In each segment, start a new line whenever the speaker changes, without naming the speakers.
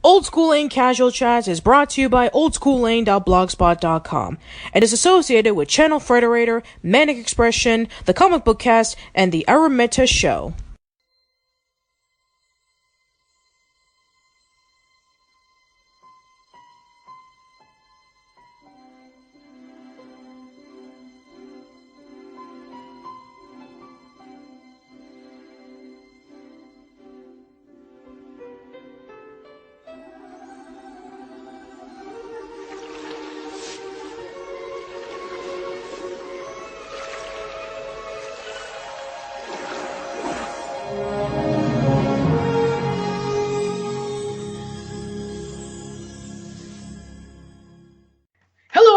Old School Lane Casual Chats is brought to you by oldsschoollane.blogspot.com and is associated with Channel Frederator, Manic Expression, the Comic Book Cast, and the Arun Mehta Show.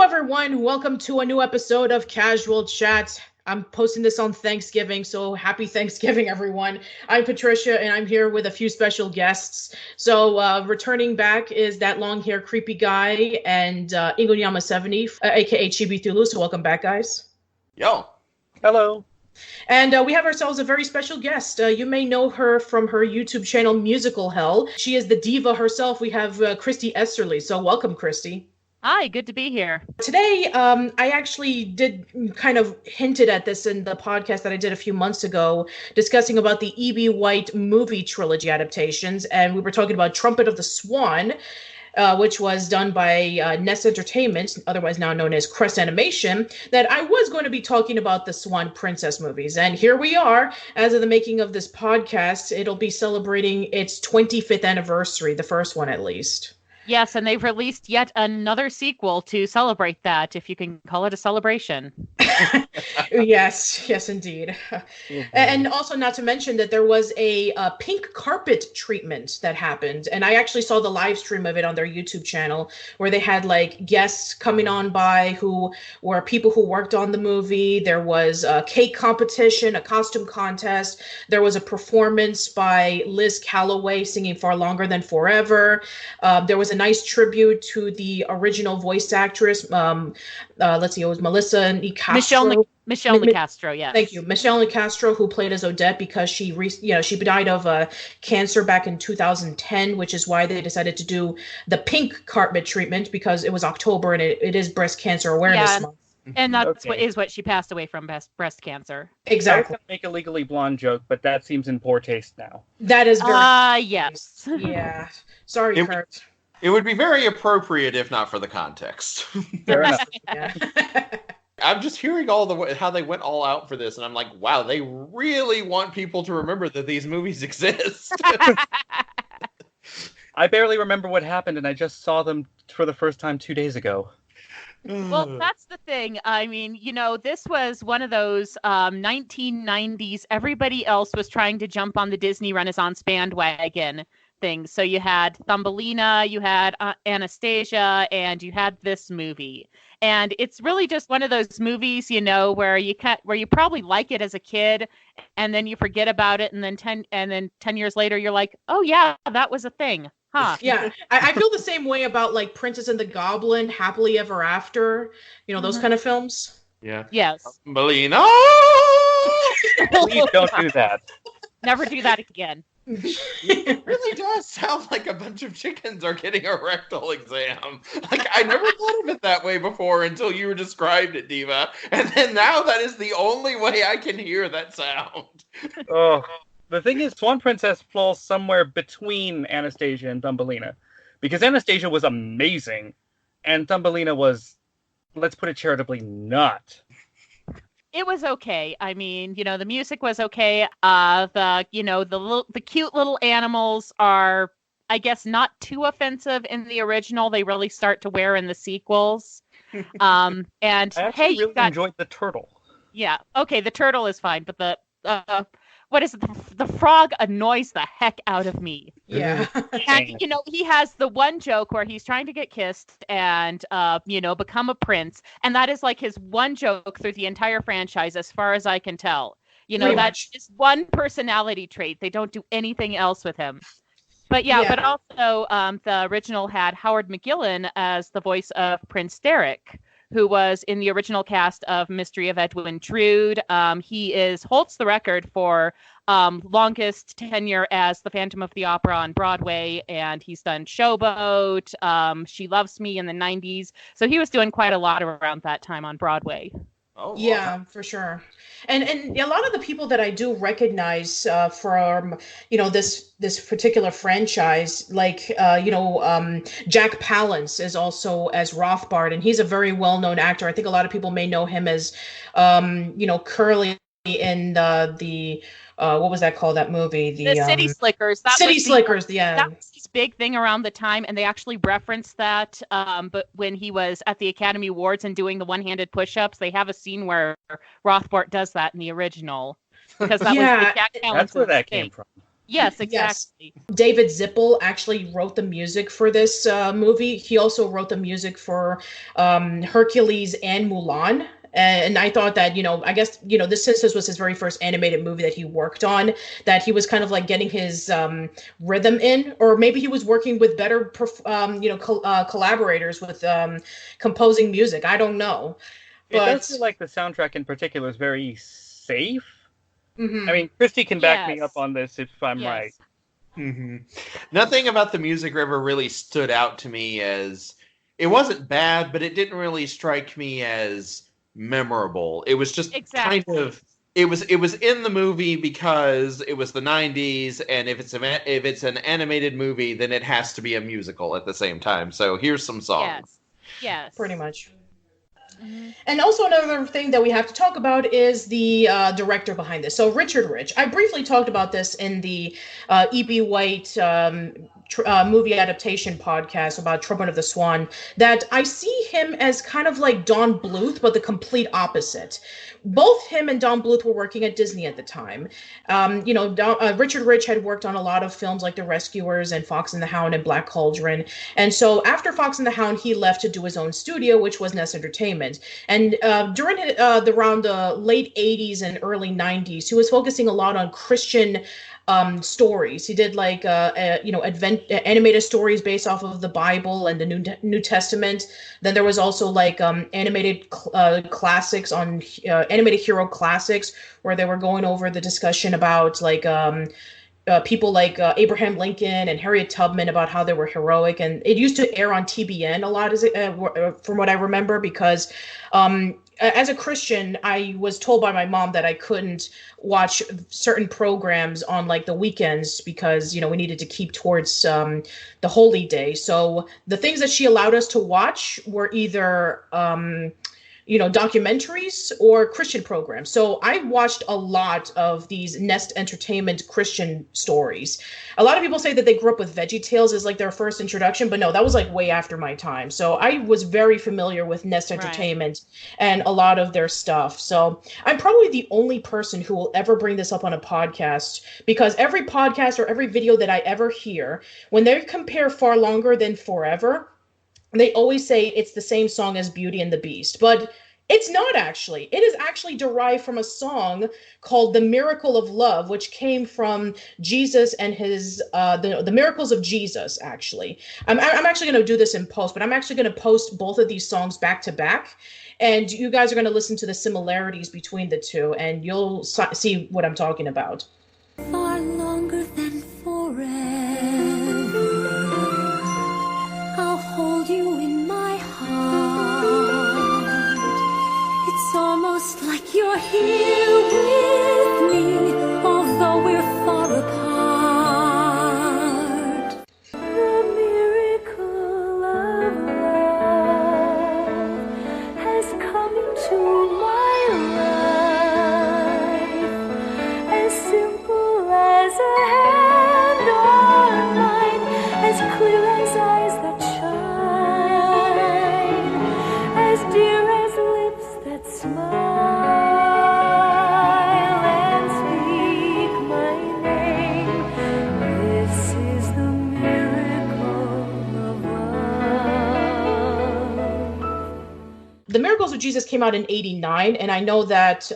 Everyone, welcome to a new episode of Casual Chats. I'm posting this on Thanksgiving, so happy Thanksgiving, everyone. I'm Patricia, and I'm here with a few special guests. So returning back is that long-haired creepy guy and Ingonyama 70, aka Chibi Thulu. So welcome back, guys.
Yo.
Hello.
And we have ourselves a very special guest. You may know her from her YouTube channel, Musical Hell. She is the diva herself. We have Christy Esterly. So welcome, Christy.
Hi, good to be here.
Today, I actually did kind of hinted at this in the podcast that I did a few months ago, discussing about the E.B. White movie trilogy adaptations, and we were talking about Trumpet of the Swan, which was done by Ness Entertainment, otherwise now known as Crest Animation, that I was going to be talking about the Swan Princess movies. And here we are, as of the making of this podcast, it'll be celebrating its 25th anniversary, the first one at least.
Yes, and they've released yet another sequel to celebrate that, if you can call it a celebration.
Yes, indeed. Mm-hmm. And also not to mention that there was a pink carpet treatment that happened. And I actually saw the live stream of it on their YouTube channel where they had like guests coming on by who were people who worked on the movie. There was a cake competition, a costume contest. There was a performance by Liz Calloway singing Far Longer Than Forever. There was a nice tribute to the original voice actress. Let's see, it was Melissa Nicastro.
Michelle Nicastro, yes.
Thank you. Michelle Nicastro, who played as Odette because she died of cancer back in 2010, which is why they decided to do the pink carpet treatment because it was October and it is Breast Cancer Awareness Month.
And that's what she passed away from, breast cancer.
Exactly.
I was going to make a Legally Blonde joke, but that seems in poor taste now.
That is very...
yes.
Yeah. Sorry, Kurt.
It would be very appropriate if not for the context.
Fair enough.
Yeah.
I'm just hearing how they went all out for this, and I'm like, wow, they really want people to remember that these movies exist.
I barely remember what happened, and I just saw them for the first time 2 days ago.
Well, that's the thing. I mean, this was one of those 1990s, everybody else was trying to jump on the Disney Renaissance bandwagon things. So you had Thumbelina, you had Anastasia, and you had this movie. And it's really just one of those movies, where you probably like it as a kid, and then you forget about it, and then 10 years later you're like, oh yeah, that was a thing. Huh.
Yeah, I feel the same way about like Princess and the Goblin, Happily Ever After, those kind of films.
Yeah.
Yes.
Melina!
Please don't do that.
Never do that again.
It really does sound like a bunch of chickens are getting a rectal exam. Like, I never thought of it that way before until you described it, Diva. And then now that is the only way I can hear that sound.
Oh, the thing is, Swan Princess falls somewhere between Anastasia and Thumbelina. Because Anastasia was amazing, and Thumbelina was, let's put it charitably, not.
It was okay. I mean, the music was okay. The cute little animals are, I guess, not too offensive in the original. They really start to wear in the sequels. And
I actually really enjoyed the turtle.
Yeah. Okay. The turtle is fine, but the what is it? The frog annoys the heck out of me.
Yeah.
And, he has the one joke where he's trying to get kissed and, become a prince. And that is like his one joke through the entire franchise, as far as I can tell. That's just one personality trait. They don't do anything else with him. But but also the original had Howard McGillen as the voice of Prince Derek, who was in the original cast of Mystery of Edwin Drood. He holds the record for longest tenure as the Phantom of the Opera on Broadway, and he's done Showboat, She Loves Me in the 90s. So he was doing quite a lot around that time on Broadway.
Oh,
yeah, for sure. And a lot of the people that I do recognize from this particular franchise, like Jack Palance is also as Rothbard, and he's a very well-known actor. I think a lot of people may know him as Curly in the what was that called, that movie?
The City Slickers.
City Slickers, yeah.
That was his big thing around the time, and they actually referenced that. But when he was at the Academy Awards and doing the one-handed push-ups, they have a scene where Rothbart does that in the original. Because that was Jack Palance.
That's where that came from.
Yes, exactly.
Yes. David Zippel actually wrote the music for this movie. He also wrote the music for Hercules and Mulan. And I thought that, I guess, since this was his very first animated movie that he worked on, that he was kind of like getting his rhythm in, or maybe he was working with better, collaborators with composing music. I don't know. But
it does feel like the soundtrack in particular is very safe.
Mm-hmm.
I mean, Christy can back me up on this if I'm right.
Mm-hmm. Nothing about the music ever really stood out to me as, it wasn't bad, but it didn't really strike me as memorable. It was just kind of, it was in the movie because it was the 90s, and if it's an animated movie, then it has to be a musical at the same time. So here's some songs.
Yes.
Pretty much. Mm-hmm. And also another thing that we have to talk about is the director behind this. So Richard Rich. I briefly talked about this in the E.B. White movie adaptation podcast about Trumpet of the Swan, that I see him as kind of like Don Bluth, but the complete opposite. Both him and Don Bluth were working at Disney at the time. Richard Rich had worked on a lot of films like The Rescuers and Fox and the Hound and Black Cauldron. And so after Fox and the Hound, he left to do his own studio, which was Nest Entertainment. And during around the late 80s and early 90s, he was focusing a lot on Christian stories. He did like animated stories based off of the Bible and the New Testament. Then there was also like animated classics on animated hero classics, where they were going over the discussion about like people like Abraham Lincoln and Harriet Tubman, about how they were heroic. And it used to air on TBN a lot, from what I remember, because as a Christian, I was told by my mom that I couldn't watch certain programs on like the weekends because, we needed to keep towards the holy day. So the things that she allowed us to watch were either documentaries or Christian programs. So I watched a lot of these Nest Entertainment Christian stories. A lot of people say that they grew up with VeggieTales as like their first introduction, but no, that was like way after my time. So I was very familiar with Nest Entertainment and a lot of their stuff. So I'm probably the only person who will ever bring this up on a podcast, because every podcast or every video that I ever hear, when they compare Far Longer Than Forever, they always say it's the same song as Beauty and the Beast, but it's not actually. It is actually derived from a song called The Miracle of Love, which came from Jesus and his, the miracles of Jesus, actually. I'm actually going to do this in post, but I'm actually going to post both of these songs back to back. And you guys are going to listen to the similarities between the two, and you'll see what I'm talking about.
Far longer than forever, I'll hold you in my heart. It's almost like you're here with me, although we're far apart. The miracle of love has come into my life, as simple as a hand on mine, as clear as eyes that shine, as dear as lips that smile and speak my name. This is the miracle of love.
The Miracles of Jesus came out in 89, and I know that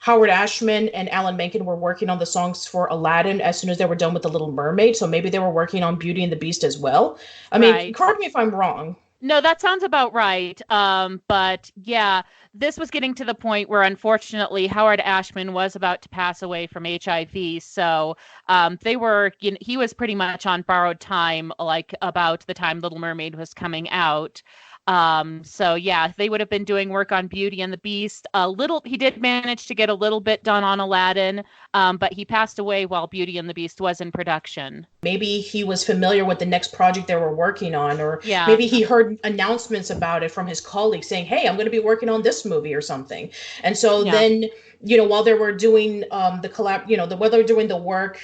Howard Ashman and Alan Menken were working on the songs for Aladdin as soon as they were done with The Little Mermaid, so maybe they were working on Beauty and the Beast as well. I mean, correct me if I'm wrong.
No, that sounds about right. But yeah, this was getting to the point where, unfortunately, Howard Ashman was about to pass away from HIV. So he was pretty much on borrowed time, like about the time Little Mermaid was coming out. So yeah, they would have been doing work on Beauty and the Beast. He did manage to get a little bit done on Aladdin, but he passed away while Beauty and the Beast was in production.
Maybe he was familiar with the next project they were working on, or
Yeah.
maybe he heard announcements about it from his colleagues saying, hey, I'm going to be working on this movie or something. And so then, while they were doing while they were doing the work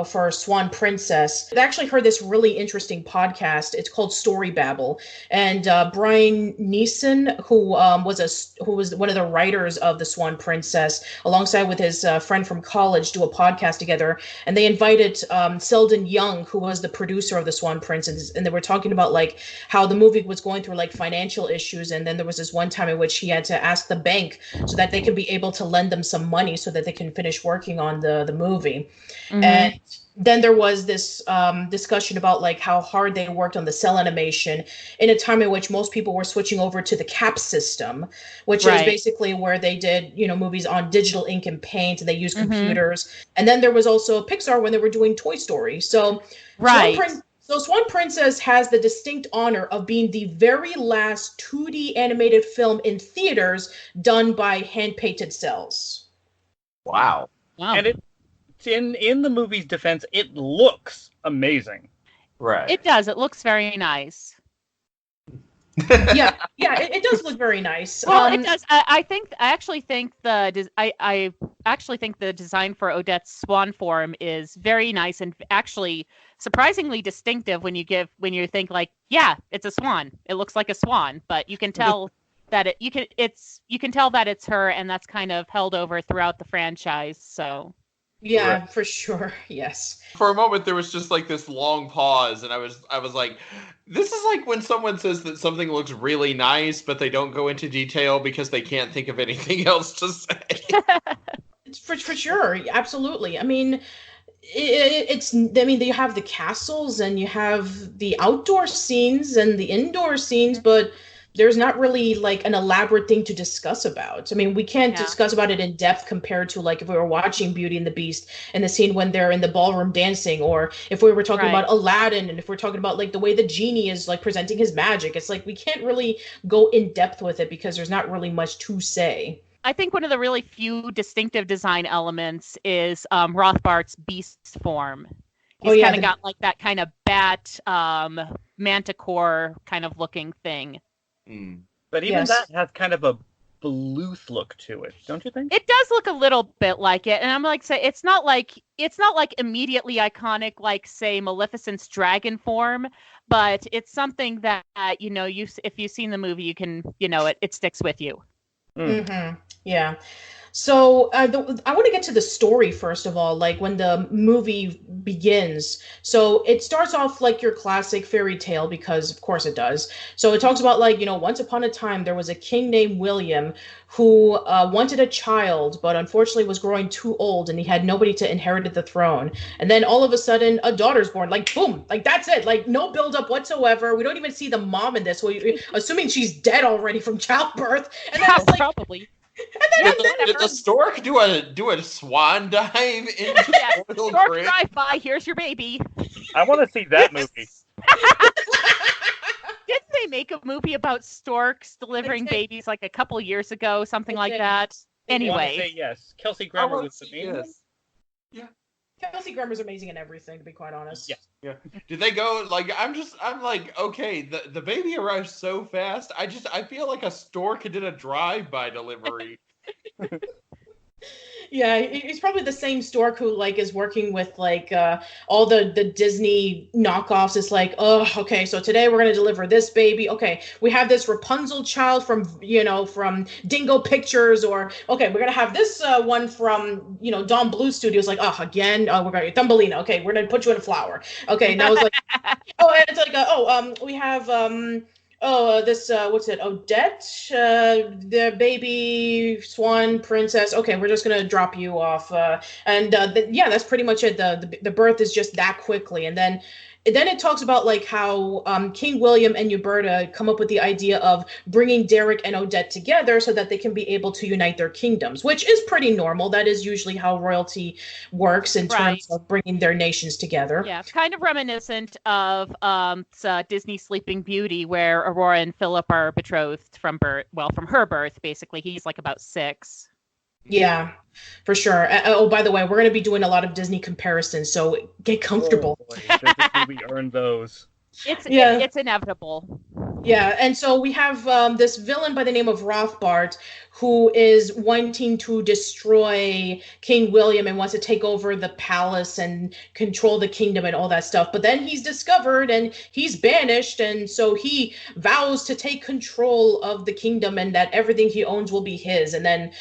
for Swan Princess, I actually heard this really interesting podcast. It's called Story Babble. And Brian Neeson, who was one of the writers of the Swan Princess, alongside with his friend from college, do a podcast together. And they invited Selden Young, who was the producer of the Swan Princess, and they were talking about like how the movie was going through like financial issues. And then there was this one time in which he had to ask the bank so that they could be able to lend them some money so that they can finish working on the movie. Mm-hmm. And then there was this discussion about like how hard they worked on the cell animation in a time in which most people were switching over to the CAP system, which is basically where they did, movies on digital ink and paint, and they used computers. And then there was also Pixar when they were doing Toy Story. So Swan Princess has the distinct honor of being the very last 2D animated film in theaters done by hand-painted cells.
Wow.
And in the movie's defense, it looks amazing.
Right.
It does. It looks very nice.
It does look very nice.
Well, it does. I actually think the design for Odette's swan form is very nice and actually surprisingly distinctive when you think like, yeah, it's a swan. It looks like a swan, but you can tell that you can tell that it's her, and that's kind of held over throughout the franchise. So.
Yeah, for sure. Yes.
For a moment, there was just like this long pause, and I was like, this is like when someone says that something looks really nice, but they don't go into detail because they can't think of anything else to say.
It's for sure. Absolutely. I mean, you have the castles and you have the outdoor scenes and the indoor scenes, but there's not really like an elaborate thing to discuss about. I mean, we can't discuss about it in depth compared to like if we were watching Beauty and the Beast and the scene when they're in the ballroom dancing, or if we were talking about Aladdin, and if we're talking about like the way the genie is like presenting his magic. It's like we can't really go in depth with it because there's not really much to say.
I think one of the really few distinctive design elements is Rothbart's beast form. He's kind of got like that kind of bat manticore kind of looking thing.
But even that has kind of a Bluth look to it, don't you think?
It does look a little bit like it, and I'm like, say it's not like immediately iconic like say Maleficent's dragon form, but it's something that if you've seen the movie, you can it sticks with you.
Mm-hmm. Yeah. So I want to get to the story first of all, like when the movie begins. So it starts off like your classic fairy tale because of course it does. So it talks about like, once upon a time there was a king named William who wanted a child, but unfortunately was growing too old and he had nobody to inherit the throne. And then all of a sudden a daughter's born, like boom, like that's it, like no build up whatsoever. We don't even see the mom in this, assuming she's dead already from childbirth. And then it's like,
probably.
Did the stork do a swan dive into the royal
stork
crib?
drive by, here's your baby.
I want to see that movie.
Didn't they make a movie about storks delivering babies like a couple years ago, something like that? Anyway.
I want to say yes. Kelsey Grammer was the main one.
Yeah. Kelsey Grammer's amazing in everything, to be quite honest.
Yeah. Did they go like I'm like, okay, the baby arrived so fast. I feel like a stork did a drive-by delivery.
Yeah, he's probably the same stork who like is working with like all the Disney knockoffs. It's like, oh, okay, so today we're gonna deliver this baby. Okay, we have this Rapunzel child from from Dingo Pictures, or okay, we're gonna have this one from Don Bluth Studios. Like, oh, again, we're gonna Thumbelina. Okay, we're gonna put you in a flower. Okay, now it's like, oh, and it's like, we have this what's it? Odette, the baby Swan Princess. Okay, we're just gonna drop you off, and that's pretty much it. The birth is just that quickly, and then then it talks about like how King William and Uberta come up with the idea of bringing Derek and Odette together so that they can be able to unite their kingdoms, which is pretty normal. That is usually how royalty works in terms of bringing their nations together.
Yeah, kind of reminiscent of Disney Sleeping Beauty, where Aurora and Philip are betrothed from birth. Well, from her birth, basically. He's like about 6.
Yeah, for sure. Oh, by the way, we're going to be doing a lot of Disney comparisons, so get comfortable.
Oh, boy. This movie earned those.
It's inevitable.
Yeah, and so we have this villain by the name of Rothbart, who is wanting to destroy King William and wants to take over the palace and control the kingdom and all that stuff. But then he's discovered and he's banished, and so he vows to take control of the kingdom and that everything he owns will be his. And then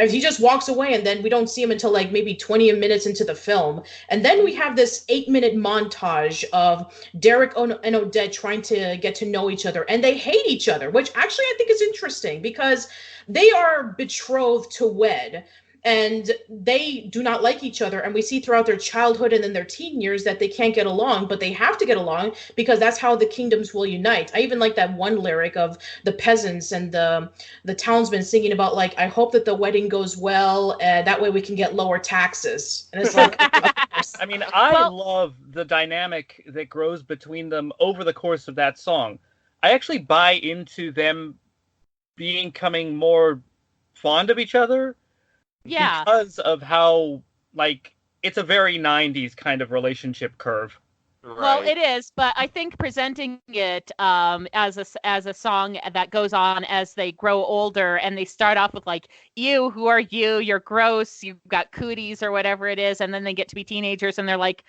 he just walks away, and then we don't see him until like maybe 20 minutes into the film. And then we have this 8-minute montage of Derek and Odette trying to get to know each other, and they hate each other, which actually I think is interesting because they are betrothed to wed, and they do not like each other. And we see throughout their childhood and then their teen years that they can't get along, but they have to get along because that's how the kingdoms will unite. I even like that one lyric of the peasants and the townsmen singing about like, I hope that the wedding goes well, that way we can get lower taxes. And it's like,
I mean, I love the dynamic that grows between them over the course of that song. I actually buy into them becoming more fond of each other.
Yeah.
Because of how, like, it's a very 90s kind of relationship curve.
Right.
Well, it is, but I think presenting it as a song that goes on as they grow older, and they start off with like, "You, who are you? You're gross. You've got cooties," or whatever it is, and then they get to be teenagers, and they're like,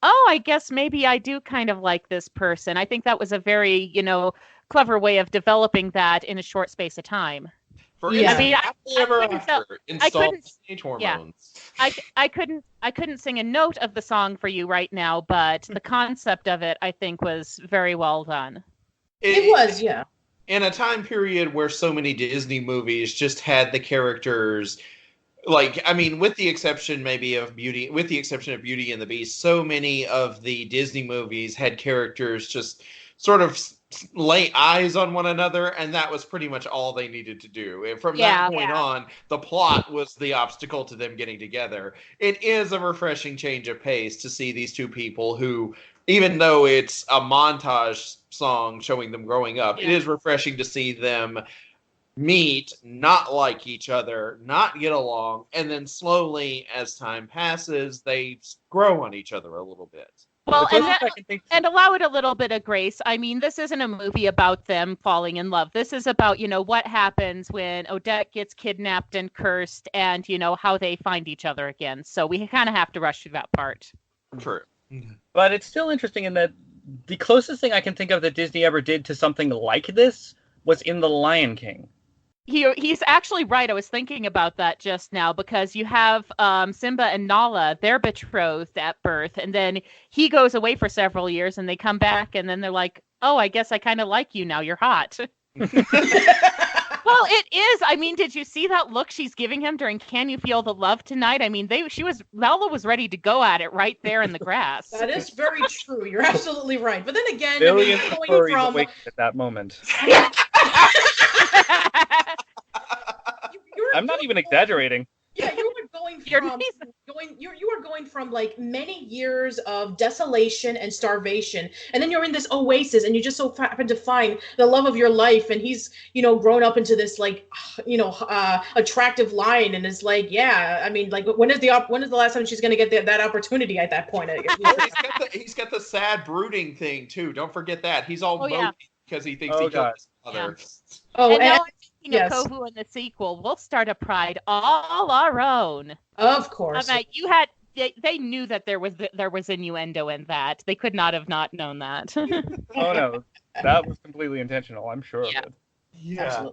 "Oh, I guess maybe I do kind of like this person." I think that was a very, clever way of developing that in a short space of time.
For
Yeah.
instance,
I couldn't
teenage hormones.
I couldn't sing a note of the song for you right now, but the concept of it, I think, was very well done.
it was, yeah.
In a time period where so many Disney movies just had the characters, like, I mean, with the exception of Beauty and the Beast, so many of the Disney movies had characters just sort of lay eyes on one another, and that was pretty much all they needed to do. And from that point on, the plot was the obstacle to them getting together. It is a refreshing change of pace to see these two people who, even though it's a montage song showing them growing up, it is refreshing to see them meet, not like each other, not get along, and then slowly, as time passes, they grow on each other a little bit.
Well, and allow it a little bit of grace. I mean, this isn't a movie about them falling in love. This is about, what happens when Odette gets kidnapped and cursed, and, how they find each other again. So we kind of have to rush through that part.
True.
But it's still interesting in that the closest thing I can think of that Disney ever did to something like this was in The Lion King.
He's actually right. I was thinking about that just now, because you have Simba and Nala, they're betrothed at birth, and then he goes away for several years, and they come back, and then they're like, "Oh, I guess I kind of like you now. You're hot." Well, it is. I mean, did you see that look she's giving him during "Can You Feel the Love Tonight"? I mean, Nala was ready to go at it right there in the grass.
That is very true. You're absolutely right. But then again,
Billions of furries awake at that moment. I'm not even exaggerating.
Yeah, you were going from like many years of desolation and starvation, and then you're in this oasis, and you just so happen to find the love of your life, and he's grown up into this like attractive lion, and it's like, yeah, I mean, like when is the last time she's gonna get that opportunity at that point?
He's got the sad brooding thing too. Don't forget that he's all mopey because he thinks he killed his mother.
Yeah. Oh, and now I'm thinking of Kovu in the sequel. We'll start a pride all our own.
Of course.
I mean, they knew that there was innuendo in that. They could not have not known that.
Oh no, that was completely intentional. I'm sure of it.
Yeah.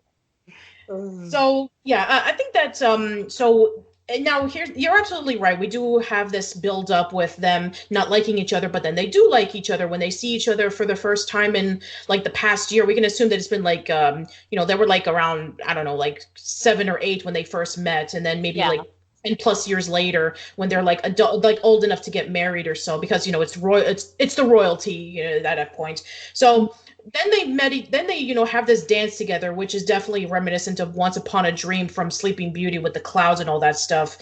Absolutely. So yeah, I think that so. And now you're absolutely right. We do have this build up with them not liking each other, but then they do like each other when they see each other for the first time in like the past year. We can assume that it's been like, they were like around, I don't know, like 7 or 8 when they first met. And then maybe like 10 plus years later when they're like adult, like old enough to get married or so, because it's the royalty at that point. So then they have this dance together, which is definitely reminiscent of Once Upon a Dream from Sleeping Beauty with the clouds and all that stuff.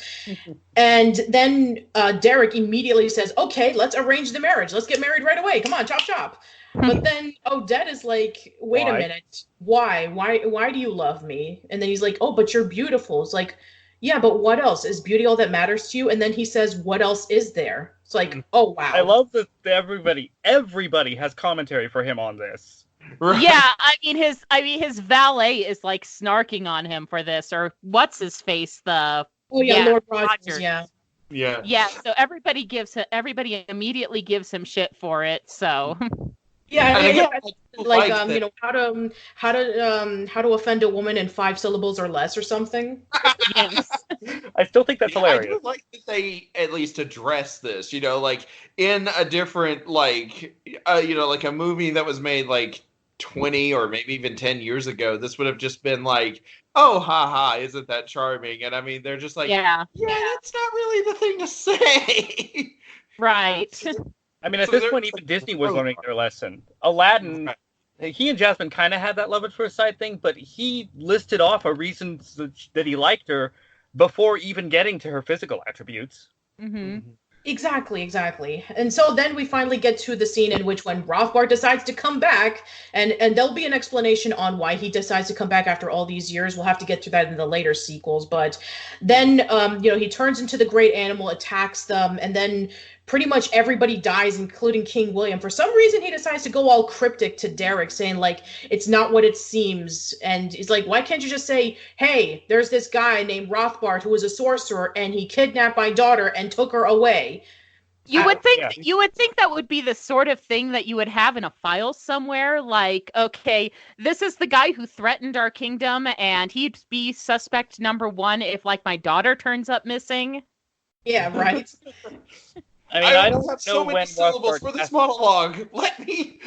And then Derek immediately says, okay, let's arrange the marriage, let's get married right away, come on, chop chop. But then Odette is like, wait a minute, why do you love me? And then he's like, oh, but you're beautiful. It's like, yeah, but what else? Is beauty all that matters to you? And then he says, what else is there? It's like, oh, wow.
I love that everybody has commentary for him on this.
Right.
Yeah, I mean his valet is like snarking on him for this, or what's his face?
Lord Rogers, yeah.
Yeah, so everybody immediately gives him shit for it, so
Yeah, like how to offend a woman in 5 syllables or less or something.
Yes.
I still think that's hilarious.
I do like that they at least address this, like in a different, like a movie that was made like 20 or maybe even 10 years ago. This would have just been like, oh, haha, isn't that charming? And I mean, they're just like, yeah, that's not really the thing to say.
Right.
I mean, at this point, even Disney was learning their lesson. Aladdin, he and Jasmine kind of had that love at first sight thing, but he listed off a reason that he liked her before even getting to her physical attributes.
Mm-hmm.
Exactly. And so then we finally get to the scene in which when Rothbard decides to come back, and there'll be an explanation on why he decides to come back after all these years. We'll have to get to that in the later sequels. But then, he turns into the great animal, attacks them, and then pretty much everybody dies, including King William. For some reason, he decides to go all cryptic to Derek, saying, like, it's not what it seems. And he's like, why can't you just say, hey, there's this guy named Rothbard who was a sorcerer, and he kidnapped my daughter and took her away.
You would think that would be the sort of thing that you would have in a file somewhere. Like, okay, this is the guy who threatened our kingdom, and he'd be suspect number 1 if, like, my daughter turns up missing.
Yeah, right.
I mean, I
don't have so many syllables for this monologue. Let me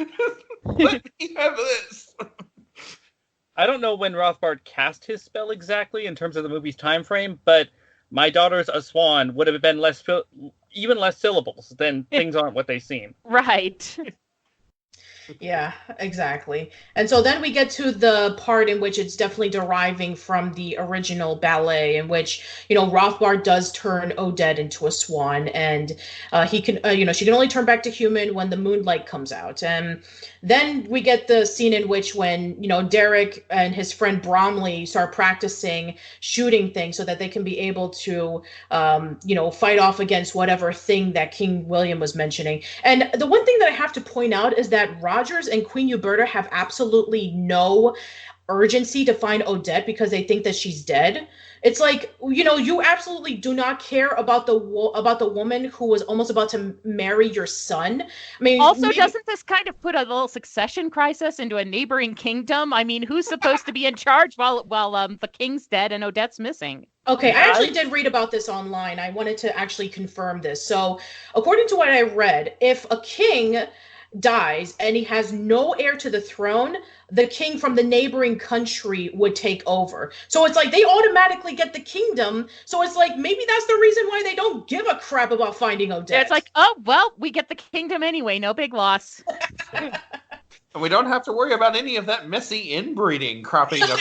have this.
I don't know when Rothbard cast his spell exactly in terms of the movie's time frame, but my daughter's a swan would have been even less syllables than things aren't what they seem.
Right.
Yeah, exactly. And so then we get to the part in which it's definitely deriving from the original ballet, in which, Rothbard does turn Odette into a swan, and he can, she can only turn back to human when the moonlight comes out. And then we get the scene in which when, Derek and his friend Bromley start practicing shooting things so that they can be able to, fight off against whatever thing that King William was mentioning. And the one thing that I have to point out is that Rogers and Queen Uberta have absolutely no urgency to find Odette because they think that she's dead. It's like, you absolutely do not care about the woman who was almost about to marry your son. I mean,
also, doesn't this kind of put a little succession crisis into a neighboring kingdom? I mean, who's supposed to be in charge while the king's dead and Odette's missing?
Okay, I actually did read about this online. I wanted to actually confirm this. So, according to what I read, if a king dies and he has no heir to the throne, the king from the neighboring country would take over. So it's like they automatically get the kingdom. So it's like maybe that's the reason why they don't give a crap about finding Odette.
It's like, oh, well, we get the kingdom anyway. No big loss.
And we don't have to worry about any of that messy inbreeding cropping up.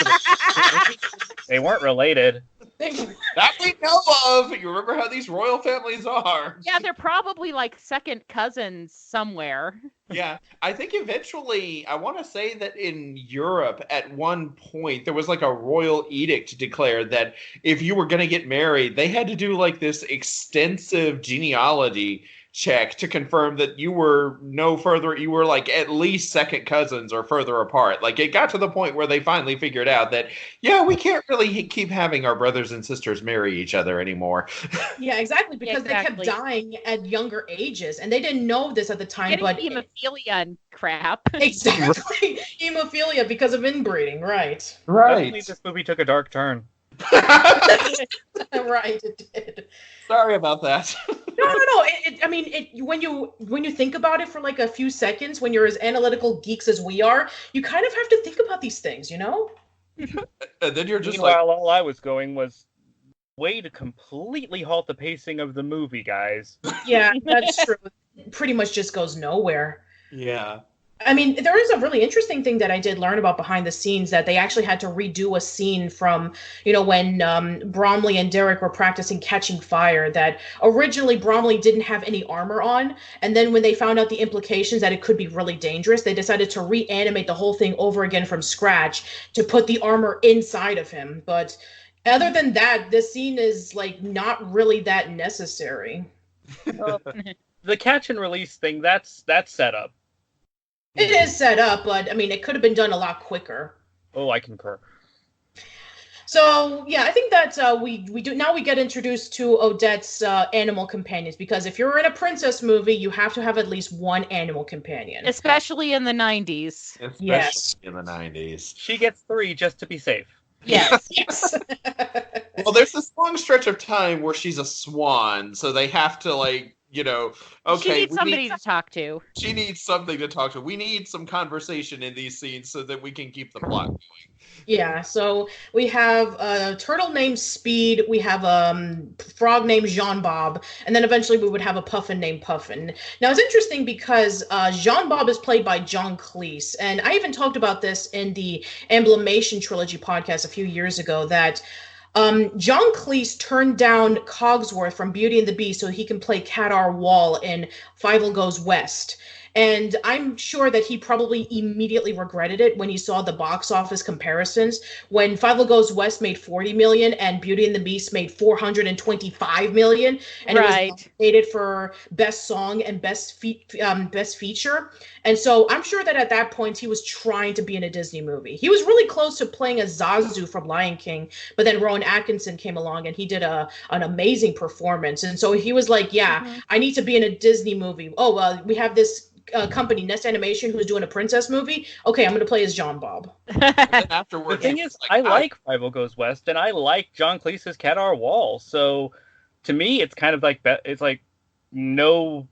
They weren't related.
That we know of. You remember how these royal families are.
Yeah, they're probably like second cousins somewhere.
Yeah, I think eventually, I want to say that in Europe at one point, there was like a royal edict declared that if you were going to get married, they had to do like this extensive genealogy check to confirm that you were like at least second cousins or further apart. Like it got to the point where they finally figured out that, yeah, we can't really keep having our brothers and sisters marry each other anymore.
Yeah, exactly, because they kept dying at younger ages and they didn't know this at the time.
Getting hemophilia and crap.
Exactly. Hemophilia because of inbreeding, right.
Definitely this movie took a dark turn.
Right, it did.
Sorry about that.
No. When you think about it for like a few seconds, when you're as analytical geeks as we are, you kind of have to think about these things,
And then you're just
Meanwhile, all I was going was way to completely halt the pacing of the movie, guys.
Yeah, that's true. It pretty much just goes nowhere.
Yeah.
I mean, there is a really interesting thing that I did learn about behind the scenes, that they actually had to redo a scene from, when Bromley and Derek were practicing catching fire, that originally Bromley didn't have any armor on. And then when they found out the implications that it could be really dangerous, they decided to reanimate the whole thing over again from scratch to put the armor inside of him. But other than that, this scene is like not really that necessary.
The catch and release thing, that's set up.
It is set up, but I mean, it could have been done a lot quicker.
Oh, I concur.
So yeah, I think that we get introduced to Odette's animal companions, because if you're in a princess movie, you have to have at least one animal companion,
especially in the 90s.
Yes,
in the 90s.
She gets 3 just to be safe.
Yes, yes.
Well, there's this long stretch of time where she's a swan, so they have to okay.
She needs somebody to talk to.
She needs something to talk to. We need some conversation in these scenes so that we can keep the plot going.
Yeah, so we have a turtle named Speed, we have a frog named Jean Bob, and then eventually we would have a puffin named Puffin. Now it's interesting because Jean Bob is played by John Cleese, and I even talked about this in the Emblemation Trilogy podcast a few years ago, that John Cleese turned down Cogsworth from Beauty and the Beast so he can play Kadar Wall in Fievel Goes West. And I'm sure that he probably immediately regretted it when he saw the box office comparisons, when Fievel Goes West made $40 million and Beauty and the Beast made $425 million, and
right.
It was nominated for Best Song and Best Feature. And so I'm sure that at that point he was trying to be in a Disney movie. He was really close to playing as Zazu from Lion King, but then Rowan Atkinson came along and he did an amazing performance. And so he was like, yeah, I need to be in a Disney movie. Oh, we have this company, Nest Animation, who's doing a princess movie. Okay, I'm going to play as John Bob.
Afterwards,
the thing is, I like Fievel Goes West, and I like John Cleese's Kadar Wall. So, to me, it's kind of like no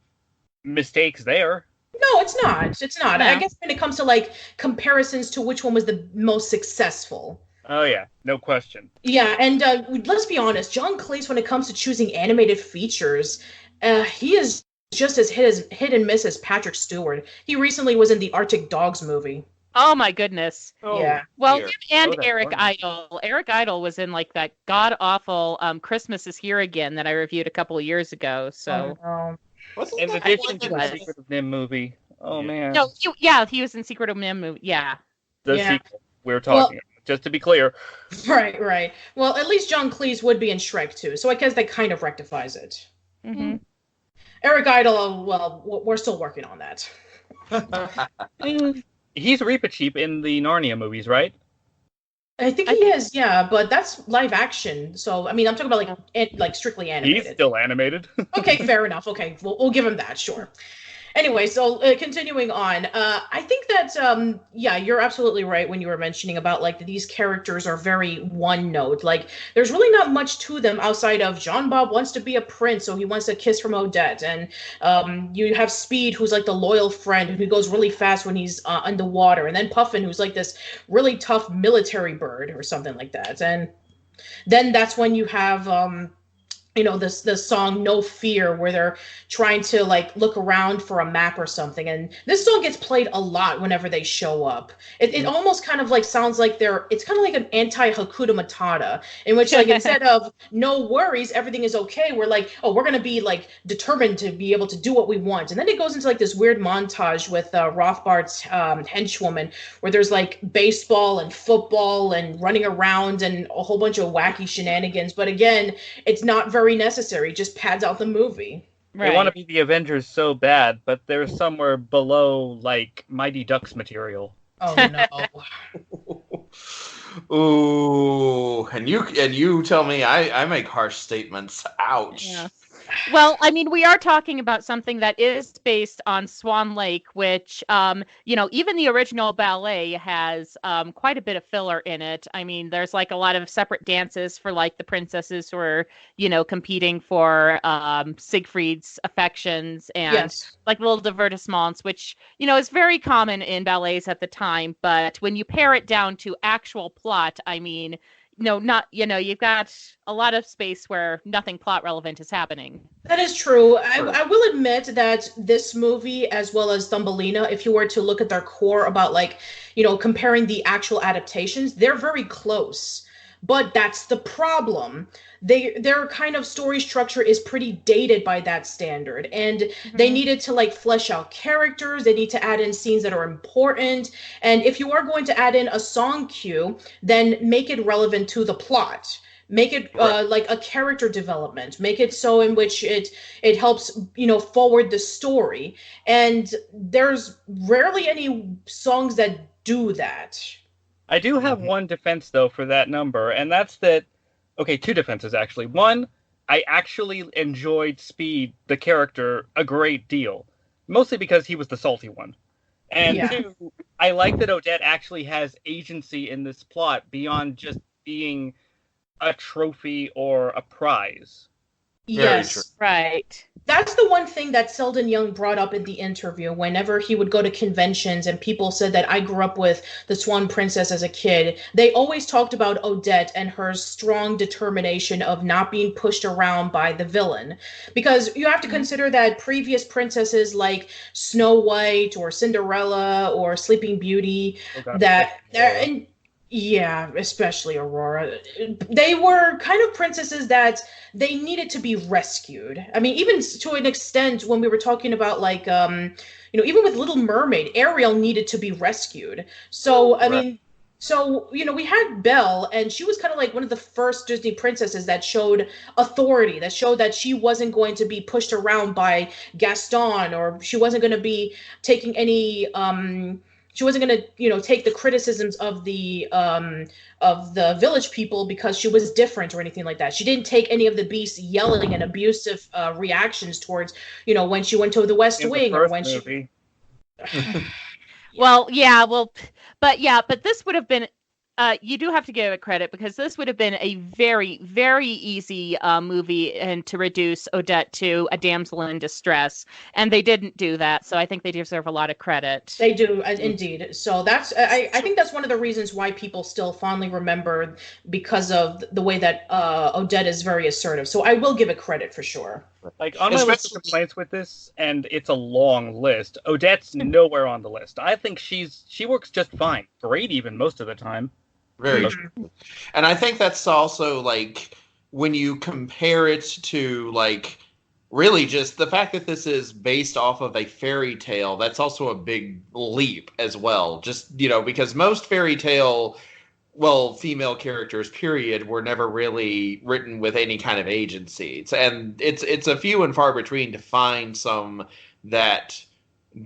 mistakes there.
No, it's not. It's not.
No.
I guess when it comes to like comparisons to which one was the most successful.
Oh yeah, no question.
Yeah, and let's be honest, John Cleese, when it comes to choosing animated features, he is just as hit and miss as Patrick Stewart. He recently was in the Arctic Dogs movie.
Oh my goodness.
Oh,
yeah.
Well,
dear.
and
that's
Eric
funny.
Idle. Eric Idle was in like that god awful Christmas is Here Again that I reviewed a couple of years ago. So
Wasn't
In
that
addition to
one
the
that-
Secret of Nim movie. Oh
Yeah.
man.
no, he was in Secret of Nim movie. Yeah.
The
Yeah.
sequel we're talking about, just to be clear.
Right. Well, at least John Cleese would be in Shrek too, so I guess that kind of rectifies it.
Mm-hmm.
Eric Idle, well, we're still working on that.
He's Reepicheep in the Narnia movies, right?
I think he is, yeah, but that's live action. So, I mean, I'm talking about like strictly animated.
He's still animated.
Okay, fair enough. Okay, we'll give him that, sure. Anyway, so continuing on, I think that, yeah, you're absolutely right when you were mentioning about, like, these characters are very one note. Like, there's really not much to them outside of John Bob wants to be a prince, so he wants a kiss from Odette. And you have Speed, who's, like, the loyal friend who goes really fast when he's underwater. And then Puffin, who's, like, this really tough military bird or something like that. And then that's when you have... this song No Fear, where they're trying to like look around for a map or something, and this song gets played a lot whenever they show up. It almost kind of like sounds like it's kind of like an anti-Hakuna Matata, in which like instead of no worries, everything is okay, we're like, oh, we're gonna be like determined to be able to do what we want. And then it goes into like this weird montage with Rothbart's henchwoman, where there's like baseball and football and running around and a whole bunch of wacky shenanigans, but again, it's not very necessary, just pads out the movie.
They want to be the Avengers so bad, but they're somewhere below like Mighty Ducks material.
Oh no.
Ooh, and you tell me I make harsh statements. Ouch.
Yeah. Well, I mean, we are talking about something that is based on Swan Lake, which, even the original ballet has quite a bit of filler in it. I mean, there's like a lot of separate dances for like the princesses who are, competing for Siegfried's affections and like little divertissements, which, is very common in ballets at the time. But when you pare it down to actual plot, I mean, you've got a lot of space where nothing plot relevant is happening.
That is true. I will admit that this movie, as well as Thumbelina, if you were to look at their core about comparing the actual adaptations, they're very close. But that's the problem. Their kind of story structure is pretty dated by that standard, and they needed to flesh out characters. They need to add in scenes that are important, and if you are going to add in a song cue, then make it relevant to the plot. Make it like a character development. Make it so in which it helps forward the story. And there's rarely any songs that do that.
I do have one defense, though, for that number, and that's that... Okay, two defenses, actually. One, I actually enjoyed Speed, the character, a great deal. Mostly because he was the salty one. And two, I like that Odette actually has agency in this plot beyond just being a trophy or a prize.
Yes.
Right.
That's the one thing that Selden Young brought up in the interview whenever he would go to conventions and people said that I grew up with the Swan Princess as a kid. They always talked about Odette and her strong determination of not being pushed around by the villain. Because you have to consider that previous princesses like Snow White or Cinderella or Sleeping Beauty, especially Aurora. They were kind of princesses that they needed to be rescued. I mean, even to an extent, when we were talking about even with Little Mermaid, Ariel needed to be rescued. So, we had Belle, and she was kind of like one of the first Disney princesses that showed authority, that showed that she wasn't going to be pushed around by Gaston, or she wasn't going to be taking any... she wasn't going to, take the criticisms of the village people because she was different or anything like that. She didn't take any of the Beast's yelling and abusive reactions towards, when she went to the West Wing or when
movie.
But this would have been. You do have to give it credit because this would have been a very, very easy movie and to reduce Odette to a damsel in distress. And they didn't do that. So I think they deserve a lot of credit.
They do, indeed. So that's I think that's one of the reasons why people still fondly remember, because of the way that Odette is very assertive. So I will give it credit for sure.
Like, on my list of complaints with this, and it's a long list, Odette's nowhere on the list. I think she works just fine. Great even most of the time.
Very true. And I think that's also, when you compare it to, really just the fact that this is based off of a fairy tale, that's also a big leap as well. Just, because most fairy tale, female characters, period, were never really written with any kind of agency. And it's a few and far between to find some that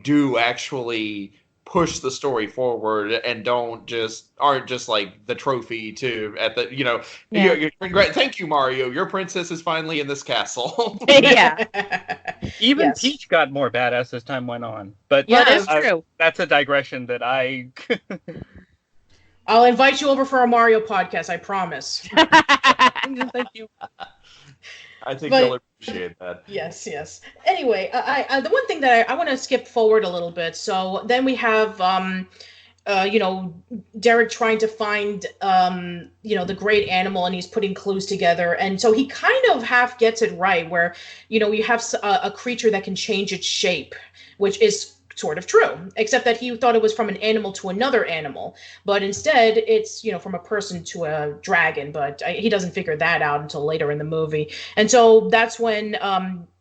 do actually push the story forward and aren't just like the trophy to at the thank you, Mario, your princess is finally in this castle.
Even Peach got more badass as time went on, but
that is true.
That's a digression that
I'll invite you over for a Mario podcast, I promise.
Thank you.
I think you'll appreciate that.
Yes. Anyway, I the one thing that I want to skip forward a little bit. So then we have, Derek trying to find, the great animal, and he's putting clues together. And so he kind of half gets it right, where, you have a creature that can change its shape, which is sort of true, except that he thought it was from an animal to another animal, but instead it's from a person to a dragon, but he doesn't figure that out until later in the movie. And so that's when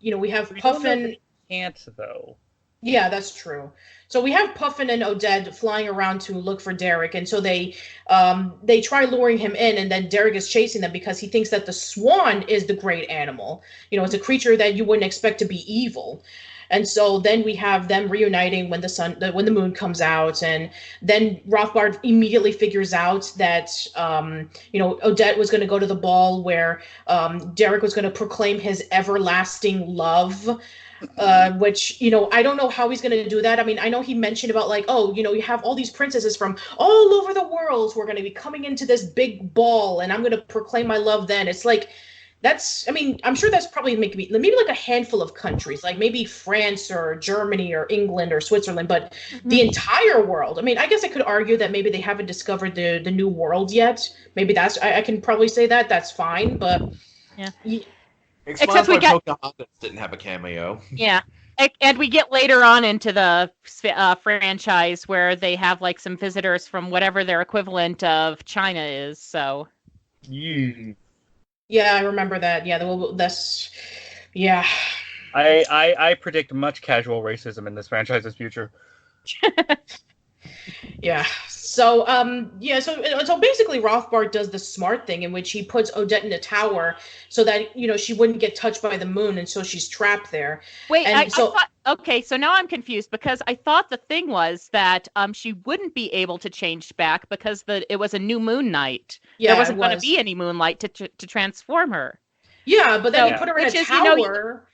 we have Puffin.
Can't though.
Yeah, that's true. So we have Puffin and Odette flying around to look for Derek, and so they try luring him in, and then Derek is chasing them because he thinks that the swan is the great animal. It's a creature that you wouldn't expect to be evil. And so then we have them reuniting when the moon comes out, and then Rothbard immediately figures out that Odette was going to go to the ball where Derek was going to proclaim his everlasting love, which I don't know how he's going to do that. I mean, I know he mentioned about you have all these princesses from all over the world who are going to be coming into this big ball, and I'm going to proclaim my love then. It's like, I mean, I'm sure that's probably maybe like a handful of countries, like maybe France or Germany or England or Switzerland, but the entire world. I mean, I guess I could argue that maybe they haven't discovered the new world yet. Maybe I can probably say that. That's fine, but
yeah.
Except we got Pocahontas didn't have a cameo.
Yeah. And we get later on into the franchise where they have like some visitors from whatever their equivalent of China is. So.
Yeah, I remember that. Yeah, that's. Yeah.
I predict much casual racism in this franchise's future.
Yeah. So so basically Rothbard does the smart thing in which he puts Odette in a tower so that she wouldn't get touched by the moon, and so she's trapped there.
Wait, I thought, okay, so now I'm confused because I thought the thing was that she wouldn't be able to change back because it was a new moon night. Yeah, there wasn't going to be any moonlight to transform her.
Yeah, but then he put her in a tower.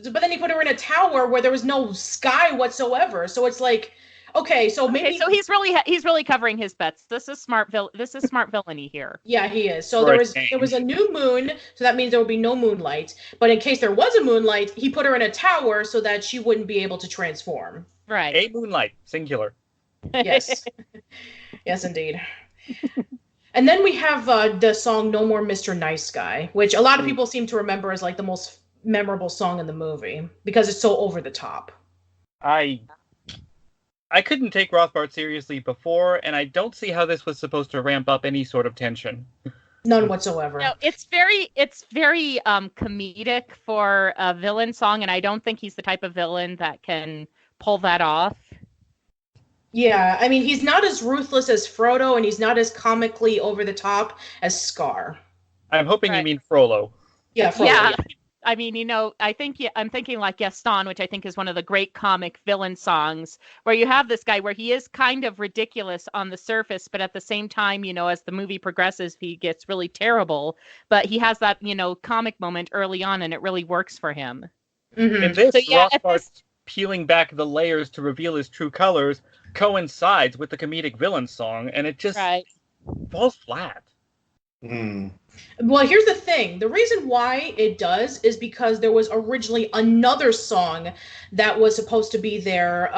But then he put her in a tower where there was no sky whatsoever. So it's like, okay, so maybe
so he's really covering his bets. This is smart villainy here.
Yeah, he is. So there was a new moon, so that means there would be no moonlight. But in case there was a moonlight, he put her in a tower so that she wouldn't be able to transform.
Right.
A moonlight, singular.
Yes. Yes, indeed. And then we have the song "No More Mr. Nice Guy," which a lot of people seem to remember as like the most memorable song in the movie because it's so over the top.
I couldn't take Rothbard seriously before, and I don't see how this was supposed to ramp up any sort of tension.
None whatsoever.
No, it's very comedic for a villain song, and I don't think he's the type of villain that can pull that off.
Yeah, I mean, he's not as ruthless as Frodo, and he's not as comically over the top as Scar.
I'm hoping you mean Frollo.
Yeah, Frollo.
Yeah. I mean, I'm thinking like Gaston, which I think is one of the great comic villain songs, where you have this guy where he is kind of ridiculous on the surface, but at the same time, as the movie progresses, he gets really terrible. But he has that, comic moment early on, and it really works for him.
Mm-hmm.
In this, Rothbard peeling back the layers to reveal his true colors coincides with the comedic villain song, and it just falls flat.
Well, here's the thing. The reason why it does is because there was originally another song that was supposed to be their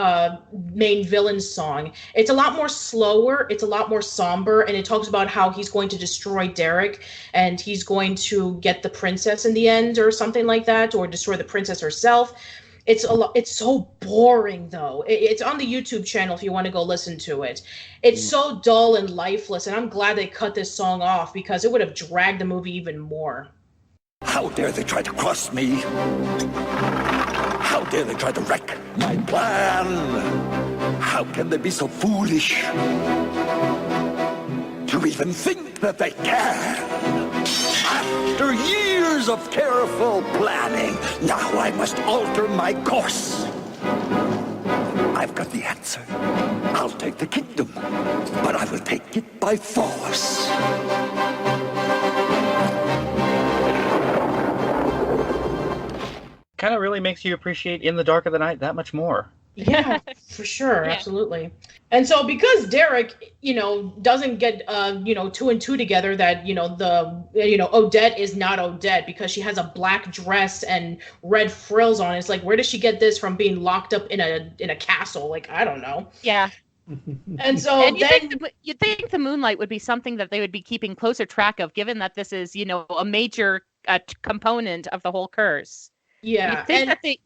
main villain song. It's a lot more slower, it's a lot more somber, and it talks about how he's going to destroy Derek and he's going to get the princess in the end or something like that, or destroy the princess herself. It's so boring, though. It's on the YouTube channel if you want to go listen to it. It's so dull and lifeless, and I'm glad they cut this song off because it would have dragged the movie even more.
How dare they try to cross me? How dare they try to wreck my plan? How can they be so foolish to even think that they can? After years of careful planning, now I must alter my course. I've got the answer. I'll take the kingdom, but I will take it by force.
Kind of really makes you appreciate In the Dark of the Night that much more.
Yeah, for sure. Yeah. Absolutely. And so because Derek, doesn't get, 2 and 2 together that, Odette is not Odette because she has a black dress and red frills on. It's like, where does she get this from being locked up in a castle? Like, I don't know.
Yeah.
And so
you'd think the moonlight would be something that they would be keeping closer track of, given that this is, a major component of the whole curse.
Yeah.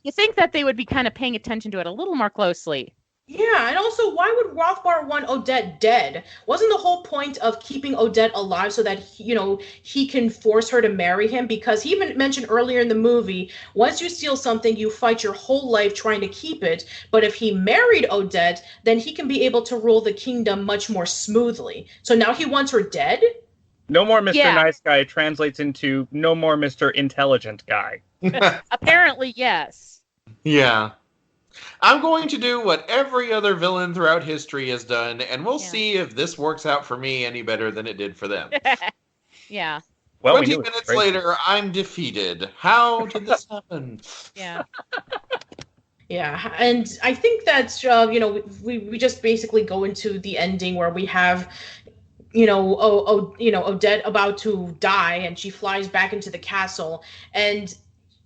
You think that they would be kind of paying attention to it a little more closely.
Yeah, and also, why would Rothbard want Odette dead? Wasn't the whole point of keeping Odette alive so that, he can force her to marry him? Because he even mentioned earlier in the movie, once you steal something, you fight your whole life trying to keep it. But if he married Odette, then he can be able to rule the kingdom much more smoothly. So now he wants her dead?
No More Mr. Nice Guy translates into No More Mr. Intelligent Guy.
Apparently, yes.
Yeah. I'm going to do what every other villain throughout history has done, and we'll see if this works out for me any better than it did for them.
Yeah.
Well, 20 minutes later, I'm defeated. How did this happen?
Yeah.
Yeah, and I think that's, we just basically go into the ending where we have Odette about to die, and she flies back into the castle, and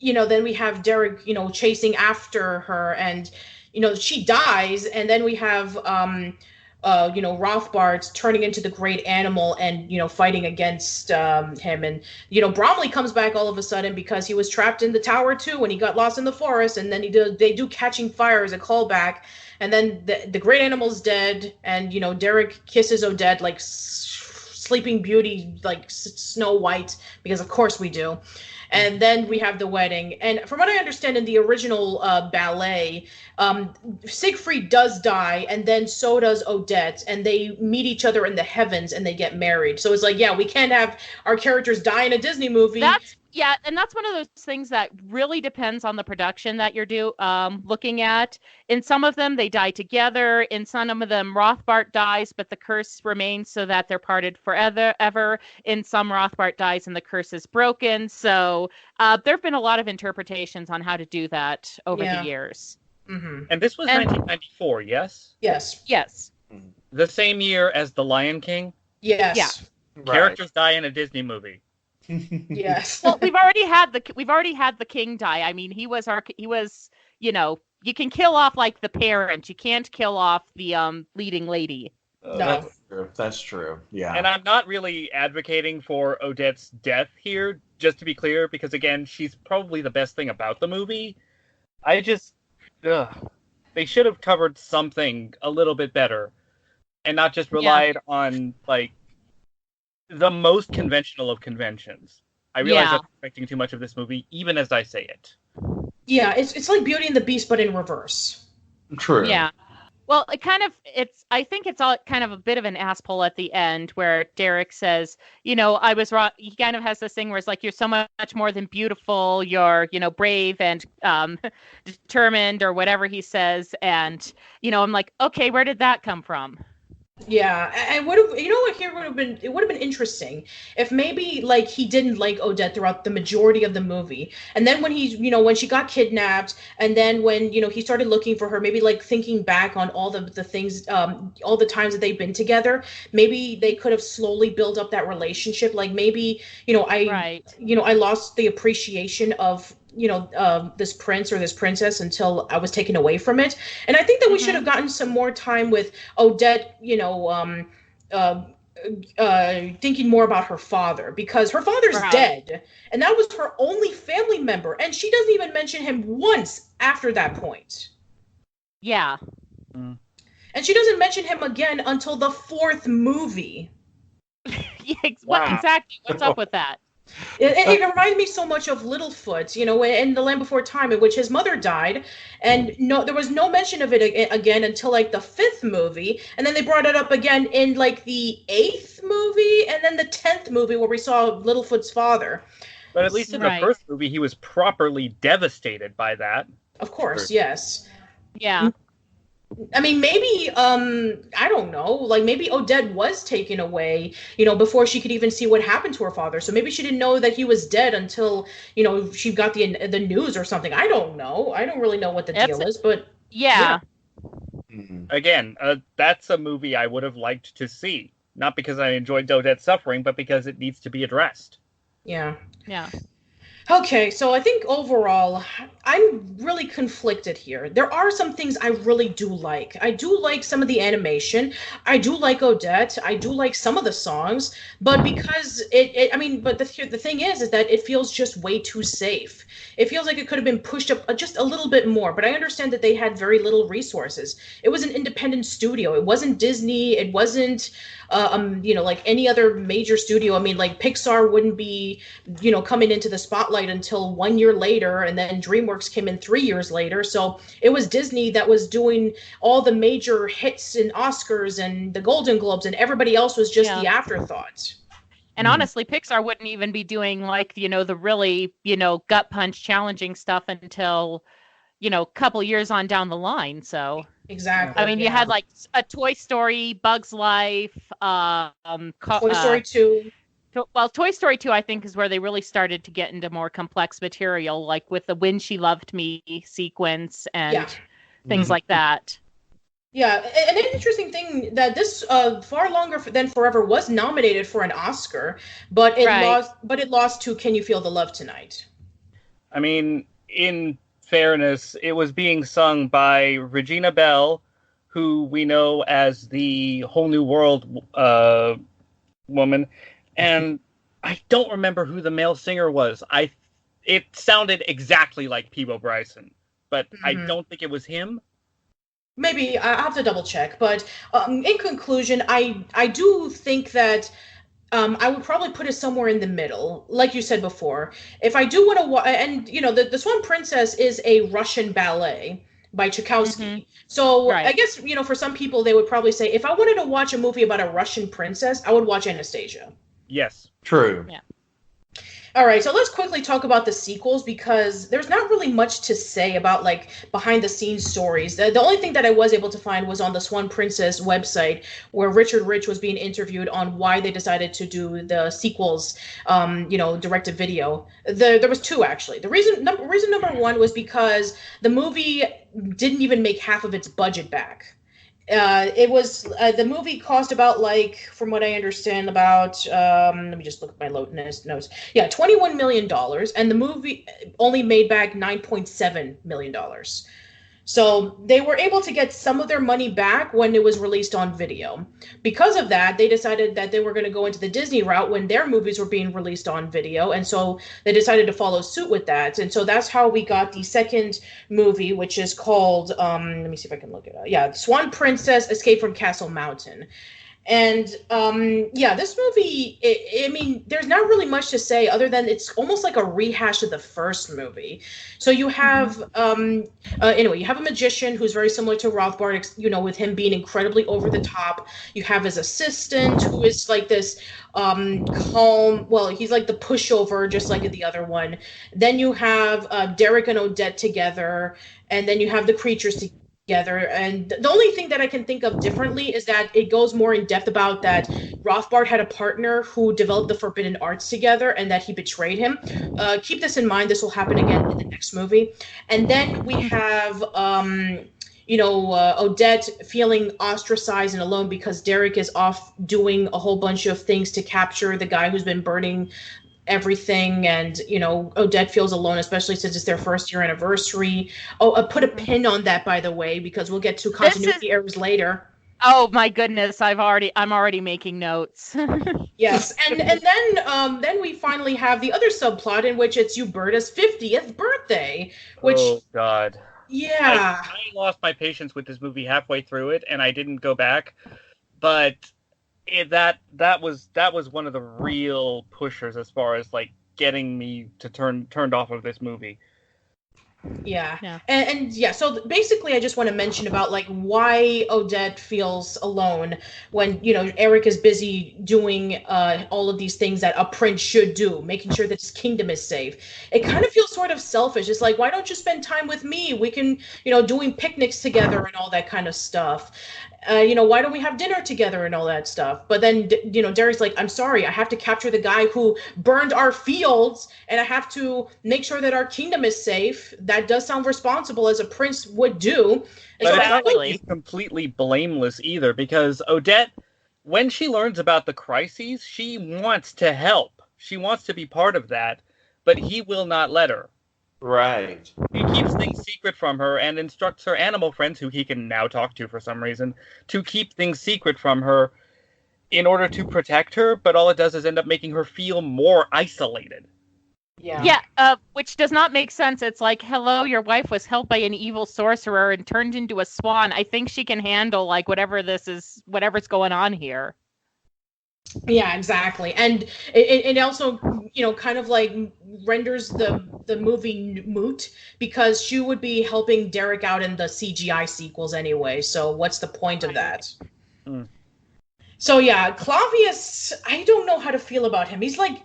then we have Derek, chasing after her, and she dies, and then we have Rothbart turning into the great animal and fighting against him, and Bromley comes back all of a sudden because he was trapped in the tower too when he got lost in the forest, and then they do catching fire as a callback, and then the great animal's dead, and Derek kisses Odette like Sleeping Beauty, like Snow White, because of course we do. And then we have the wedding. And from what I understand in the original ballet, Siegfried does die, and then so does Odette, and they meet each other in the heavens and they get married. So it's like, yeah, we can't have our characters die in a Disney movie.
And that's one of those things that really depends on the production that you're looking at. In some of them, they die together. In some of them, Rothbart dies, but the curse remains so that they're parted forever. In some, Rothbart dies and the curse is broken. So there have been a lot of interpretations on how to do that over the years.
Mm-hmm.
And this was 1994, yes?
Yes.
The same year as The Lion King?
Yes.
Yeah.
Characters die in a Disney movie.
Yes.
Well, we've already had the king die. I mean, he was you can kill off like the parent. You can't kill off the leading lady.
No.
That's true. Yeah.
And I'm not really advocating for Odette's death here, just to be clear, because again, she's probably the best thing about the movie. They should have covered something a little bit better and not just relied on like the most conventional of conventions. I realize I'm expecting too much of this movie, even as I say it.
Yeah, it's like Beauty and the Beast, but in reverse.
True.
Yeah. Well, I think it's all kind of a bit of an ass pull at the end where Derek says, I was wrong. He kind of has this thing where it's like, you're so much more than beautiful. You're, brave and determined, or whatever he says. And, I'm like, okay, where did that come from?
Yeah, and it would have been interesting if maybe like he didn't like Odette throughout the majority of the movie, and then when when she got kidnapped, and then when he started looking for her, maybe like thinking back on all the things, all the times that they've been together, maybe they could have slowly built up that relationship. Like maybe I lost the appreciation of this prince or this princess until I was taken away from it. And I think that we should have gotten some more time with Odette, thinking more about her father, because her father's dead, and that was her only family member, and she doesn't even mention him once after that point.
Yeah.
And she doesn't mention him again until the 4th movie.
Exactly. What's up with that?
It reminds me so much of Littlefoot, in The Land Before Time, in which his mother died, and there was no mention of it again until like the 5th movie, and then they brought it up again in like the 8th movie, and then the 10th movie where we saw Littlefoot's father.
But at least in the first movie, he was properly devastated by that.
Of course, yes.
Yeah.
I mean, maybe, I don't know, like maybe Odette was taken away, before she could even see what happened to her father. So maybe she didn't know that he was dead until, she got the news or something. I don't know. I don't really know what the deal is, but
yeah.
Again, that's a movie I would have liked to see. Not because I enjoyed Odette's suffering, but because it needs to be addressed.
Yeah.
Yeah.
Okay, so I think overall, I'm really conflicted here. There are some things I really do like. I do like some of the animation. I do like Odette. I do like some of the songs. But because but the thing is that it feels just way too safe. It feels like it could have been pushed up just a little bit more. But I understand that they had very little resources. It was an independent studio. It wasn't Disney. It wasn't, like any other major studio. I mean, like Pixar wouldn't be, coming into the spotlight until 1 year later, and then DreamWorks came in 3 years later. So it was Disney that was doing all the major hits and Oscars and the Golden Globes, and everybody else was just the afterthought.
And honestly, Pixar wouldn't even be doing like, the really, gut punch challenging stuff until, a couple years on down the line. So
exactly.
I mean, you had like a Toy Story, Bugs Life,
Toy Story 2.
Well, Toy Story 2, I think, is where they really started to get into more complex material, like with the When She Loved Me sequence and things like that.
Yeah, and an interesting thing that this Far Longer Than Forever was nominated for an Oscar, but it
Right.
lost. But it lost to Can You Feel the Love Tonight?
I mean, in fairness, it was being sung by Regina Bell, who we know as the Whole New World woman, and I don't remember who the male singer was. It sounded exactly like Peebo Bryson, but I don't think it was him.
Maybe I have to double check, but in conclusion, I do think that I would probably put it somewhere in the middle, like you said before. If I do want to, and the Swan Princess is a Russian ballet by Tchaikovsky. So
Right.
I guess for some people they would probably say if I wanted to watch a movie about a Russian princess, I would watch Anastasia.
Yes.
True.
Yeah.
All right, so let's quickly talk about the sequels because there's not really much to say about like behind the scenes stories. The only thing that I was able to find was on the Swan Princess website where Richard Rich was being interviewed on why they decided to do the sequels, direct to video. There was two actually. The reason number one was because the movie didn't even make half of its budget back. It was the movie cost about from what I understand about let me just look at my notes. Yeah, $21 million, and the movie only made back $9.7 million. So they were able to get some of their money back when it was released on video. Because of that, they decided that they were going to go into the Disney route when their movies were being released on video. And so they decided to follow suit with that. And so that's how we got the second movie, which is called, let me see if I can look it up. Yeah, Swan Princess Escape from Castle Mountain. And this movie, I mean, there's not really much to say other than it's almost like a rehash of the first movie. So you have, you have a magician who's very similar to Rothbard, with him being incredibly over the top. You have his assistant who is like this calm, well, he's like the pushover, just like the other one. Then you have Derek and Odette together, and then you have the creatures together. And the only thing that I can think of differently is that it goes more in depth about that Rothbard had a partner who developed the forbidden arts together and that he betrayed him. Keep this in mind. This will happen again in the next movie. And then we have, Odette feeling ostracized and alone because Derek is off doing a whole bunch of things to capture the guy who's been burning everything, and Odette feels alone, especially since it's their first year anniversary. I put a pin on that, by the way, because we'll get to continuity errors later.
Oh my goodness, I'm already making notes.
Yes, and then we finally have the other subplot in which it's Huberta's 50th birthday, which
Oh God.
Yeah.
I lost my patience with this movie halfway through it, and I didn't go back. But that was one of the real pushers as far as like getting me to turned off of this movie.
Yeah. And so basically I just want to mention about like why Odette feels alone when, Eric is busy doing all of these things that a prince should do, making sure that his kingdom is safe. It kind of feels sort of selfish. It's like, why don't you spend time with me? We can, doing picnics together and all that kind of stuff. Why don't we have dinner together and all that stuff? But then, Derek's like, I'm sorry, I have to capture the guy who burned our fields, and I have to make sure that our kingdom is safe. That does sound responsible, as a prince would do.
But it's not like he's completely blameless either, because Odette, when she learns about the crises, she wants to help. She wants to be part of that, but he will not let her.
Right.
He keeps things secret from her and instructs her animal friends, who he can now talk to for some reason, to keep things secret from her in order to protect her, but all it does is end up making her feel more isolated.
Yeah, which does not make sense. It's like, hello, your wife was helped by an evil sorcerer and turned into a swan. I think she can handle like whatever's going on here.
Yeah, exactly. And it also, kind of like renders the movie moot because she would be helping Derek out in the CGI sequels anyway. So what's the point of that? So yeah, Clavius, I don't know how to feel about him. He's like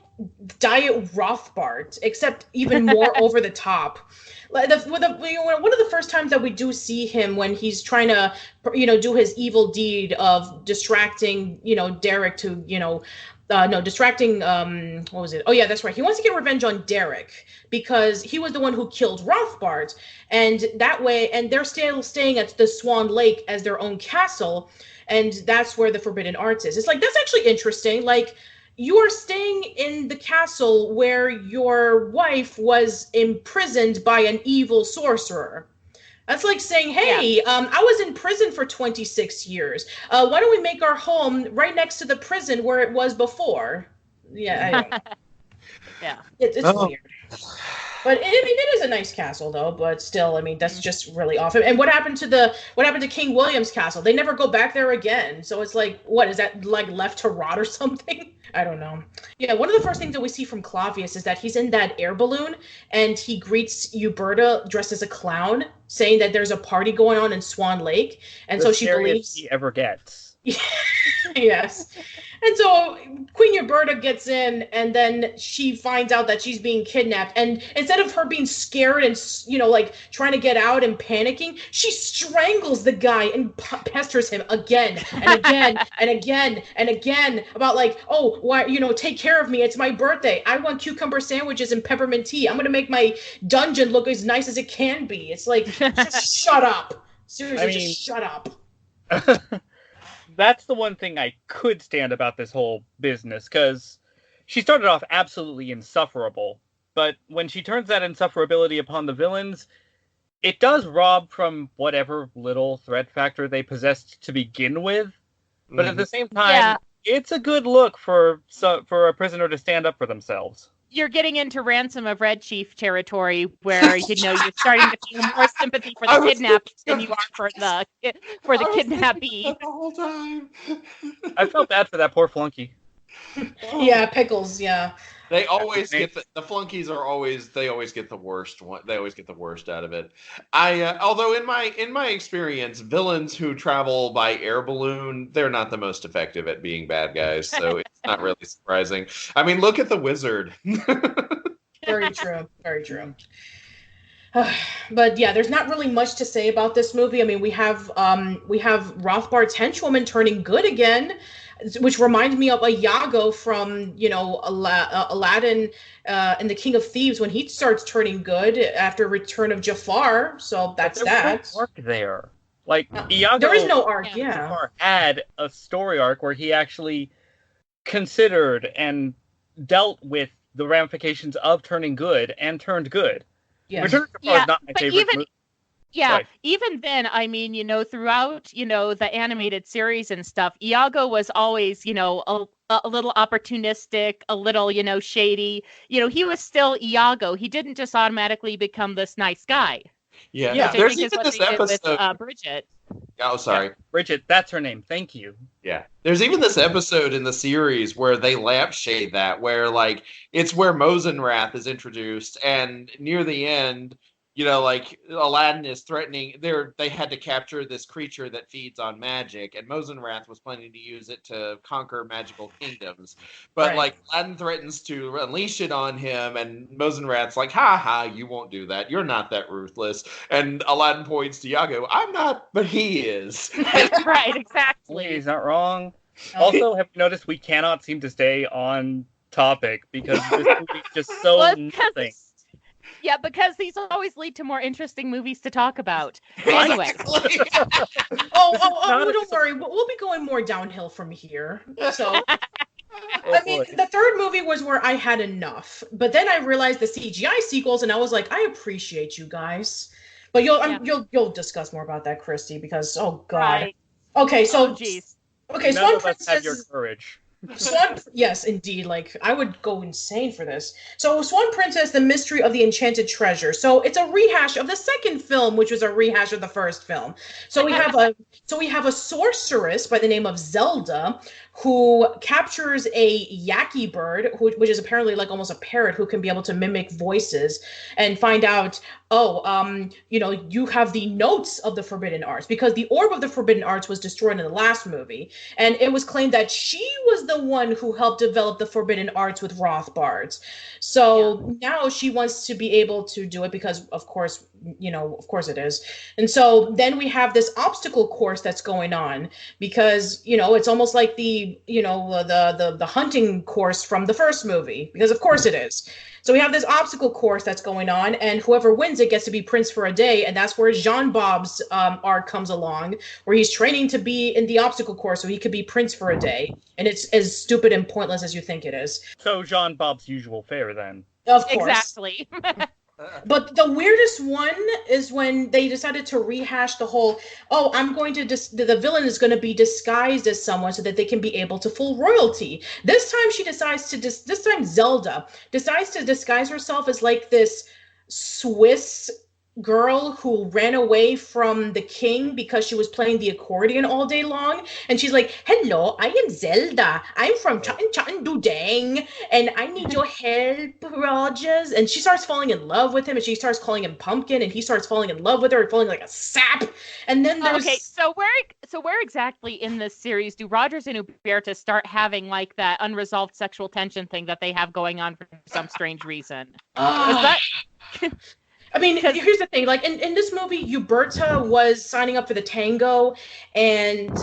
Diet Rothbard, except even more over the top. one of the first times that we do see him when he's trying to, do his evil deed of distracting, Derek to, distracting, what was it? Oh yeah, that's right. He wants to get revenge on Derek because he was the one who killed Rothbard. And that way, and they're still staying at the Swan Lake as their own castle. And that's where the Forbidden Arts is. It's like, that's actually interesting. Like, you are staying in the castle where your wife was imprisoned by an evil sorcerer. That's like saying, hey, I was in prison for 26 years. Why don't we make our home right next to the prison where it was before? Yeah. It's weird. But it is a nice castle, though. But still, that's just really off. And what happened to King William's castle? They never go back there again. So it's like, what is that, like, left to rot or something? I don't know. Yeah, one of the first things that we see from Clavius is that he's in that air balloon, and he greets Uberta dressed as a clown, saying that there's a party going on in Swan Lake, and so she believes
he ever gets.
Yes. And so Queen Uberta gets in, and then she finds out that she's being kidnapped. And instead of her being scared and, like trying to get out and panicking, she strangles the guy and pesters him again and again and again and again about like, oh, why, take care of me. It's my birthday. I want cucumber sandwiches and peppermint tea. I'm going to make my dungeon look as nice as it can be. It's like, just shut up. Seriously, just shut up.
That's the one thing I could stand about this whole business, because she started off absolutely insufferable, but when she turns that insufferability upon the villains, it does rob from whatever little threat factor they possessed to begin with. But at the same time, it's a good look for a prisoner to stand up for themselves.
You're getting into Ransom of Red Chief territory, where you're starting to feel more sympathy for the kidnapped than you are for the kidnappee.
The whole time.
I felt bad for that poor flunky.
Yeah, Pickles. Yeah.
They always get the flunkies they always get the worst one. They always get the worst out of it. Although in my experience, villains who travel by air balloon, they're not the most effective at being bad guys. So it's not really surprising. Look at the Wizard.
Very true. Very true. But yeah, there's not really much to say about this movie. We have Rothbard's henchwoman turning good again, which reminds me of Iago from, Aladdin and the King of Thieves when he starts turning good after Return of Jafar. So that's that.
No arc there. Like, Iago,
there is no arc, yeah.
Jafar had a story arc where he actually considered and dealt with the ramifications of turning good and turned good.
Yeah.
Return of Jafar is not my favorite movie.
Yeah,
Right.
Even then, throughout, the animated series and stuff, Iago was always, a little opportunistic, a little, shady. He was still Iago. He didn't just automatically become this nice guy.
Yeah.
There's even this episode with Bridget.
Oh, sorry.
Yeah, Bridget, that's her name. Thank you.
Yeah. There's even this episode in the series where they lampshade that, where, like, it's where Mosenrath is introduced, and near the end, Aladdin is threatening. They had to capture this creature that feeds on magic, and Mosenrath was planning to use it to conquer magical kingdoms. But Aladdin threatens to unleash it on him, and Mosenrath's like, "Ha ha! You won't do that. You're not that ruthless." And Aladdin points to Iago. "I'm not, but he is."
Right, exactly.
He's not wrong. Also, have you noticed we cannot seem to stay on topic because this movie's just so nothing.
Yeah, because these always lead to more interesting movies to talk about. Anyway.
Don't worry. We'll be going more downhill from here. So, the third movie was where I had enough. But then I realized the CGI sequels, and I was like, I appreciate you guys. But you'll discuss more about that, Christy, because, oh, God.
Right.
Okay, so...
Jeez.
Okay,
None
Swan
of us
Princess...
have your courage.
Yes, indeed. Like, I would go insane for this. So, Swan Princess, The Mystery of the Enchanted Treasure. So, it's a rehash of the second film, which was a rehash of the first film. So we have a sorceress by the name of Zelda who captures a yaki bird, which is apparently like almost a parrot who can be able to mimic voices and find out, you have the notes of the Forbidden Arts, because the orb of the Forbidden Arts was destroyed in the last movie. And it was claimed that she was the one who helped develop the forbidden arts with Rothbards. So now she wants to be able to do it because, of course, of course it is. And so then we have this obstacle course that's going on because, it's almost like the hunting course from the first movie, because of course it is. So we have this obstacle course that's going on, and whoever wins it gets to be prince for a day, and that's where Jean Bob's arc comes along, where he's training to be in the obstacle course so he could be prince for a day, and it's as stupid and pointless as you think it is.
So Jean Bob's usual fare, then.
Of course.
Exactly.
But the weirdest one is when they decided to rehash the whole, the villain is going to be disguised as someone so that they can be able to fool royalty. This time Zelda decides to disguise herself as like this Swiss girl who ran away from the king because she was playing the accordion all day long, and she's like, hello, I am Zelda, I'm from Chatten Dudang, and I need your help, Rogers. And she starts falling in love with him, and she starts calling him Pumpkin, and he starts falling in love with her and falling like a sap. And then there's
so where exactly in this series do Rogers and Huberta start having like that unresolved sexual tension thing that they have going on for some strange reason?
I mean, here's the thing. Like in this movie, Huberta was signing up for the tango, and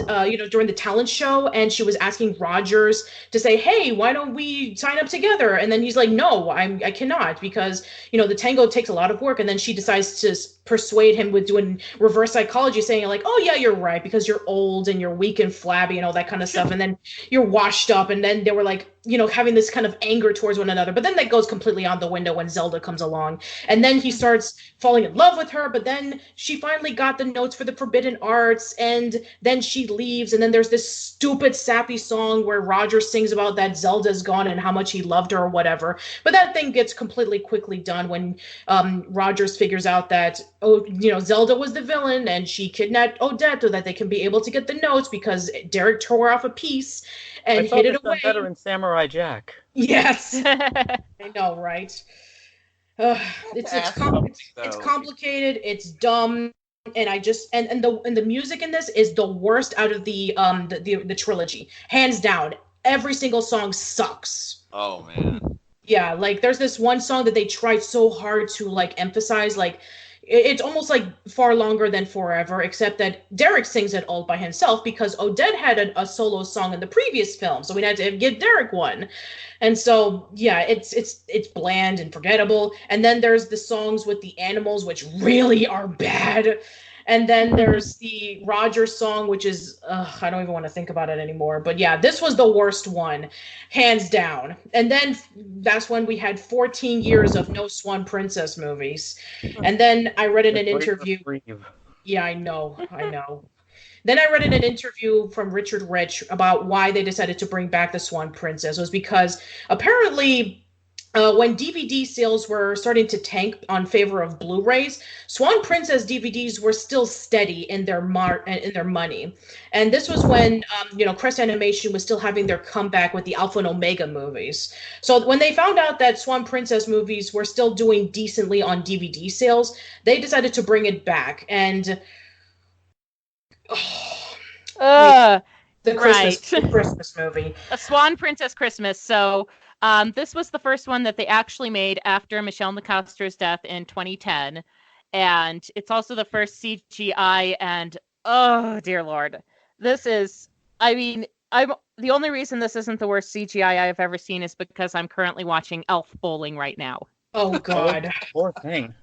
during the talent show, and she was asking Rogers to say, "Hey, why don't we sign up together?" And then he's like, "No, I cannot because the tango takes a lot of work." And then she decides to persuade him with doing reverse psychology, saying like, "Oh yeah, you're right because you're old and you're weak and flabby and all that kind of stuff, and then you're washed up." And then they were like, having this kind of anger towards one another. But then that goes completely out the window when Zelda comes along. And then he starts falling in love with her, but then she finally got the notes for the forbidden arts, and then she leaves, and then there's this stupid sappy song where Roger sings about that Zelda's gone and how much he loved her or whatever. But that thing gets completely quickly done when Rogers figures out that, Zelda was the villain, and she kidnapped Odette so that they can be able to get the notes because Derek tore off a piece and hid it away.
Better in Samurai Jack.
Yes. I know, right? It's complicated, it's dumb, and the music in this is the worst out of the trilogy. Hands down. Every single song sucks.
Oh man.
Yeah, like there's this one song that they tried so hard to like emphasize, like it's almost like Far Longer Than Forever, except that Derek sings it all by himself because Odette had a solo song in the previous film, so we had to give Derek one. And so, yeah, it's bland and forgettable. And then there's the songs with the animals, which really are bad. And then there's the Rogers song, which is, I don't even want to think about it anymore. But yeah, this was the worst one, hands down. And then that's when we had 14 years of no Swan Princess movies. And then I read in an interview. Yeah, I know. Then I read in an interview from Richard Rich about why they decided to bring back the Swan Princess. It was because apparently when DVD sales were starting to tank on favor of Blu-rays, Swan Princess DVDs were still steady in their money. And this was when Crest Animation was still having their comeback with the Alpha and Omega movies. So when they found out that Swan Princess movies were still doing decently on DVD sales, they decided to bring it back. And the Christmas movie,
a Swan Princess Christmas. So this was the first one that they actually made after Michelle Nicastro's death in 2010, and it's also the first CGI. And oh dear Lord, this is, I'm the only reason this isn't the worst CGI I've ever seen is because I'm currently watching Elf Bowling right now.
Oh God,
poor thing.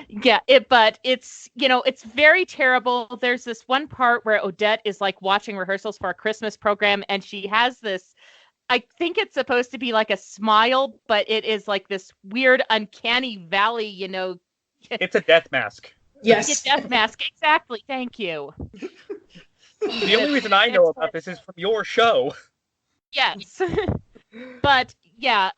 Yeah, but it's it's very terrible. There's this one part where Odette is like watching rehearsals for a Christmas program, and she has this, I think it's supposed to be like a smile, but it is like this weird uncanny valley,
It's a death mask.
Yes.
It's a death mask, exactly. Thank you.
The only reason I know about this is from your show.
Yes. But yeah,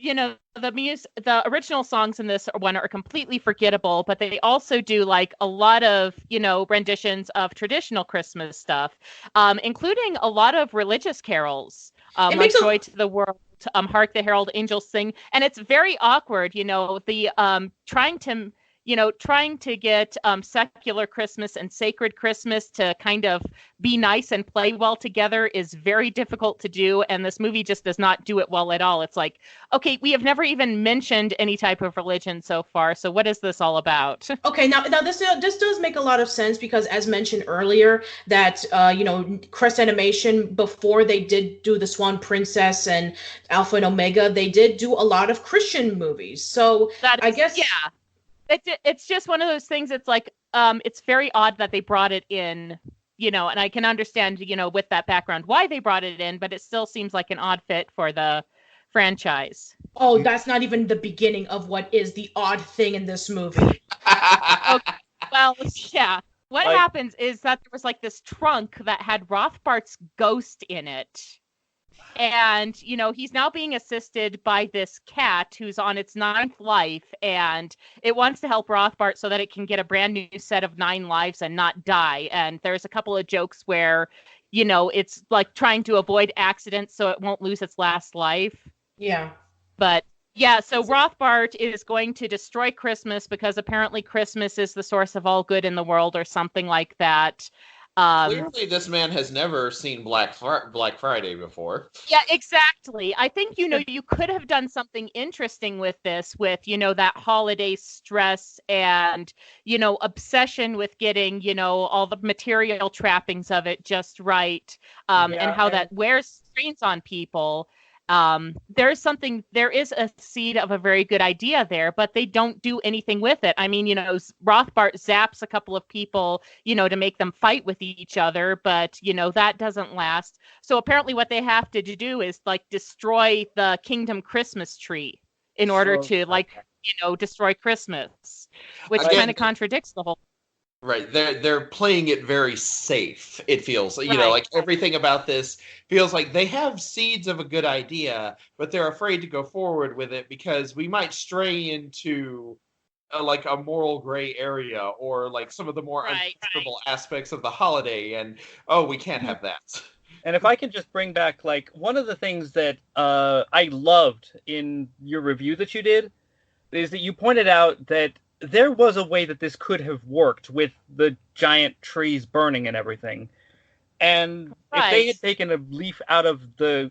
the original songs in this one are completely forgettable, but they also do like a lot of, renditions of traditional Christmas stuff, including a lot of religious carols, like Joy to the World, Hark the Herald Angels Sing. And it's very awkward, the trying to trying to get secular Christmas and sacred Christmas to kind of be nice and play well together is very difficult to do. And this movie just does not do it well at all. It's like, okay, we have never even mentioned any type of religion so far. So what is this all about?
Okay, now this does make a lot of sense because, as mentioned earlier, that Crest Animation, before they did do the Swan Princess and Alpha and Omega, they did do a lot of Christian movies. So I guess
it's just one of those things. It's like it's very odd that they brought it in. And I can understand, with that background, why they brought it in, but it still seems like an odd fit for the franchise.
Oh, that's not even the beginning of what is the odd thing in this movie.
Okay. Well, yeah. What happens is that there was like this trunk that had Rothbart's ghost in it. And, he's now being assisted by this cat who's on its 9th life, and it wants to help Rothbart so that it can get a brand new set of 9 lives and not die. And there's a couple of jokes where, it's like trying to avoid accidents so it won't lose its last life.
Yeah.
But yeah, so Rothbart is going to destroy Christmas because apparently Christmas is the source of all good in the world or something like that.
Clearly, this man has never seen Black Friday before.
Yeah, exactly. I think, you could have done something interesting with this, with, that holiday stress and, obsession with getting, all the material trappings of it just right, and how that wears strains on people. There is a seed of a very good idea there, but they don't do anything with it. I mean, Rothbart zaps a couple of people, to make them fight with each other, but, that doesn't last. So apparently what they have to do is like destroy the Kingdom Christmas tree in order to destroy Christmas, which kind of contradicts the whole.
Right, they're playing it very safe. It feels, like everything about this feels like they have seeds of a good idea, but they're afraid to go forward with it because we might stray into like a moral gray area or like some of the more uncomfortable aspects of the holiday, and we can't have that.
And if I can just bring back like one of the things that I loved in your review that you did is that you pointed out that there was a way that this could have worked with the giant trees burning and everything. And if they had taken a leaf out of the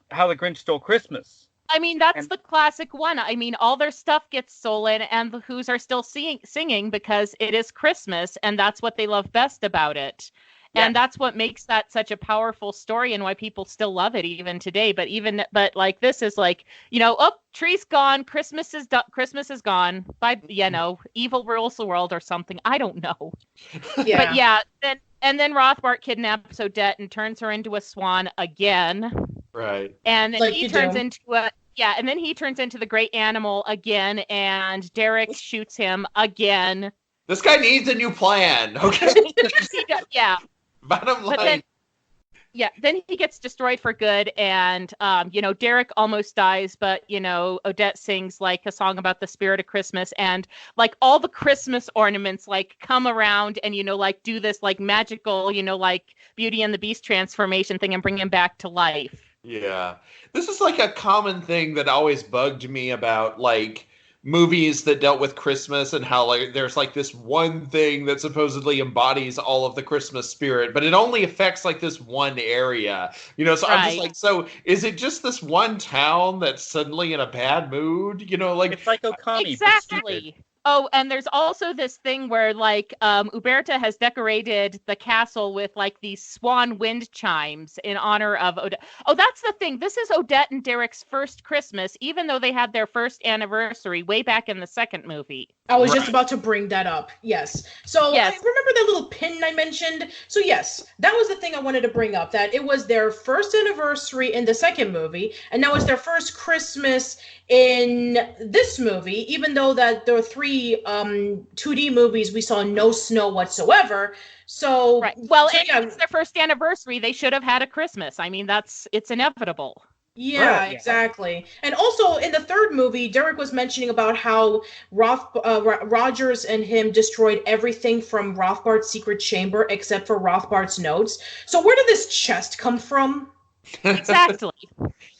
How the Grinch Stole Christmas.
I mean, that's the classic one. I mean, all their stuff gets stolen and the Who's are still singing because it is Christmas and that's what they love best about it. And that's what makes that such a powerful story and why people still love it even today. But like this is like, tree's gone. Christmas is gone. Evil rules the world or something. I don't know. Yeah. But then Rothbart kidnaps Odette and turns her into a swan again.
Right.
And then he turns into the great animal again. And Derek shoots him again.
This guy needs a new plan. Okay.
Yeah.
Bottom line.
Then he gets destroyed for good, and Derek almost dies, but Odette sings like a song about the spirit of Christmas, and like all the Christmas ornaments like come around and like do this like magical like Beauty and the Beast transformation thing and bring him back to life.
Yeah, this is like a common thing that always bugged me about like movies that dealt with Christmas and how like there's like this one thing that supposedly embodies all of the Christmas spirit, but it only affects like this one area, so I'm just like, so is it just this one town that's suddenly in a bad mood?
It's like Okami.
Exactly. Oh, and there's also this thing where like Uberta has decorated the castle with like these swan wind chimes in honor of Odette. Oh, that's the thing. This is Odette and Derek's first Christmas, even though they had their first anniversary way back in the second movie.
I was just about to bring that up. Yes. So I remember that little pin I mentioned. So yes, that was the thing I wanted to bring up, that it was their first anniversary in the second movie, and now it's their first Christmas in this movie, even though that there were 3 2D movies we saw no snow whatsoever. So
it's their first anniversary. They should have had a Christmas. I mean, it's inevitable.
Yeah, exactly. And also in the third movie, Derek was mentioning about how Rogers and him destroyed everything from Rothbart's secret chamber except for Rothbart's notes. So where did this chest come from?
Exactly.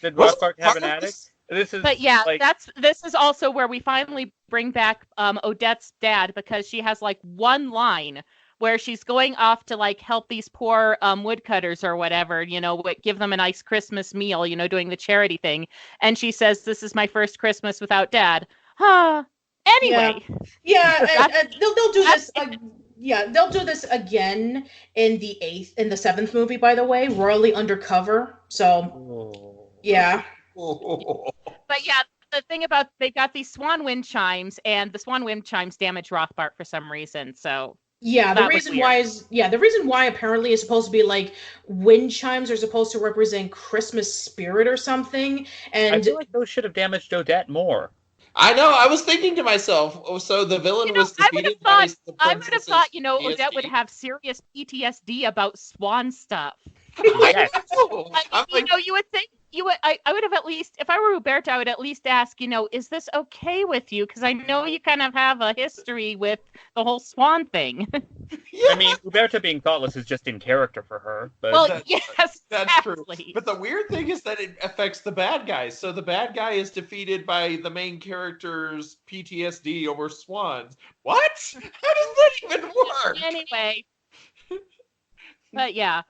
Did Rothbart have an attic? This is,
But yeah,
like,
this is also where we finally bring back Odette's dad, because she has like one line where she's going off to like help these poor woodcutters or whatever, give them a nice Christmas meal, doing the charity thing. And she says, "This is my first Christmas without Dad." Anyway.
Yeah, and they'll do this. They'll do this again in the seventh movie, by the way, Royally Undercover. So, yeah.
But yeah, the thing about they got these swan wind chimes, and the swan wind chimes damage Rothbart for some reason. So
yeah, the reason why apparently is supposed to be like wind chimes are supposed to represent Christmas spirit or something, and
I feel like those should have damaged Odette more.
I know. I was thinking to myself, so the villain was defeated by the
I would have thought, Odette would have serious PTSD about swan stuff.
Yes.
You would think I would have at least, if I were Roberta, I would at least ask, is this okay with you? Because I know you kind of have a history with the whole swan thing.
I mean, Roberta being thoughtless is just in character for her. But
well, yes,
that's true. But the weird thing is that it affects the bad guys. So the bad guy is defeated by the main character's PTSD over swans. What? How does that even work?
Anyway. But yeah.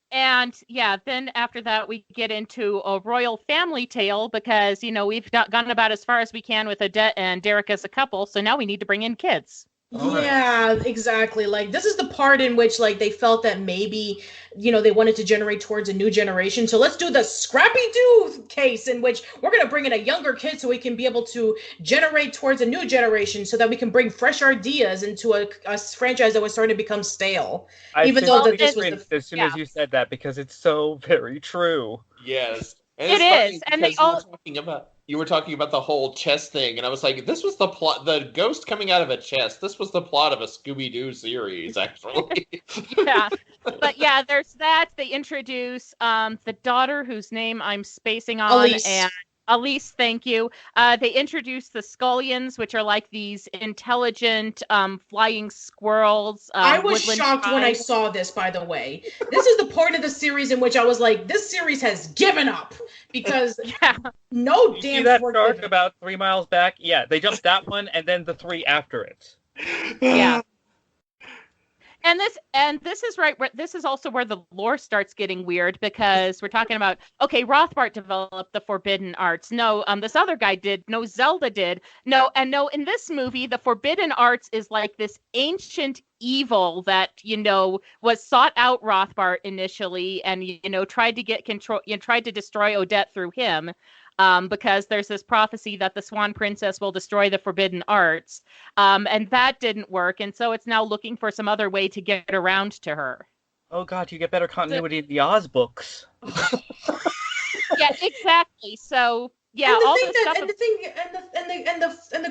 And yeah, then after that, we get into a royal family tale because, we've gone about as far as we can with Odette and Derek as a couple. So now we need to bring in kids.
Yeah, exactly. Like, this is the part in which, like, they felt that maybe, they wanted to generate towards a new generation. So let's do the Scrappy-Doo case in which we're going to bring in a younger kid so we can be able to generate towards a new generation so that we can bring fresh ideas into a franchise that was starting to become stale.
As soon as you said that, because it's so very true.
Yes.
And it is. And they all...
You were talking about the whole chess thing, and I was like, this was the plot, the ghost coming out of a chest. This was the plot of a Scooby-Doo series, actually.
Yeah. But yeah, there's that. They introduce the daughter whose name I'm spacing on. Elise, thank you. They introduced the Scullions, which are like these intelligent flying squirrels.
I was shocked when I saw this, by the way. This is the part of the series in which I was like, this series has given up. Because no damn...
See that shark about 3 miles back? Yeah, they jumped that one and then the 3 after it.
Yeah. And this is right. This is also where the lore starts getting weird because we're talking about, okay, Rothbart developed the forbidden arts. No, this other guy did. No, Zelda did. No, in this movie, the forbidden arts is like this ancient evil that was sought out Rothbart initially, and tried to get control. Tried to destroy Odette through him. Because there's this prophecy that the Swan Princess will destroy the forbidden arts. And that didn't work. And so it's now looking for some other way to get around to her.
Oh, God, you get better continuity in the Oz books.
Yeah, exactly. So, yeah,
and
all
the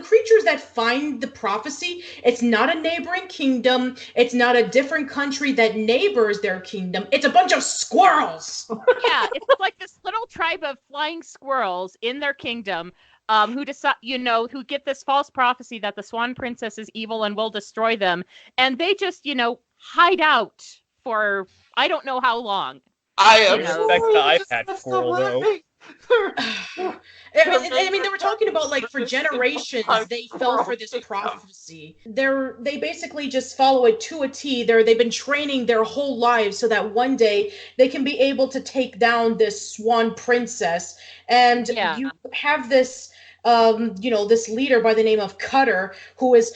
creatures that find the prophecy, it's not a neighboring kingdom. It's not a different country that neighbors their kingdom. It's a bunch of squirrels.
Yeah, it's like this little tribe of flying squirrels in their kingdom who decide, who get this false prophecy that the Swan Princess is evil and will destroy them. And they just, hide out for I don't know how long.
I
respect the iPad squirrel, though.
I mean, they were talking about, like, for generations, they fell for this prophecy. They basically just follow it to a T. They've been training their whole lives so that one day they can be able to take down this Swan Princess. And you have this, this leader by the name of Cutter, who is,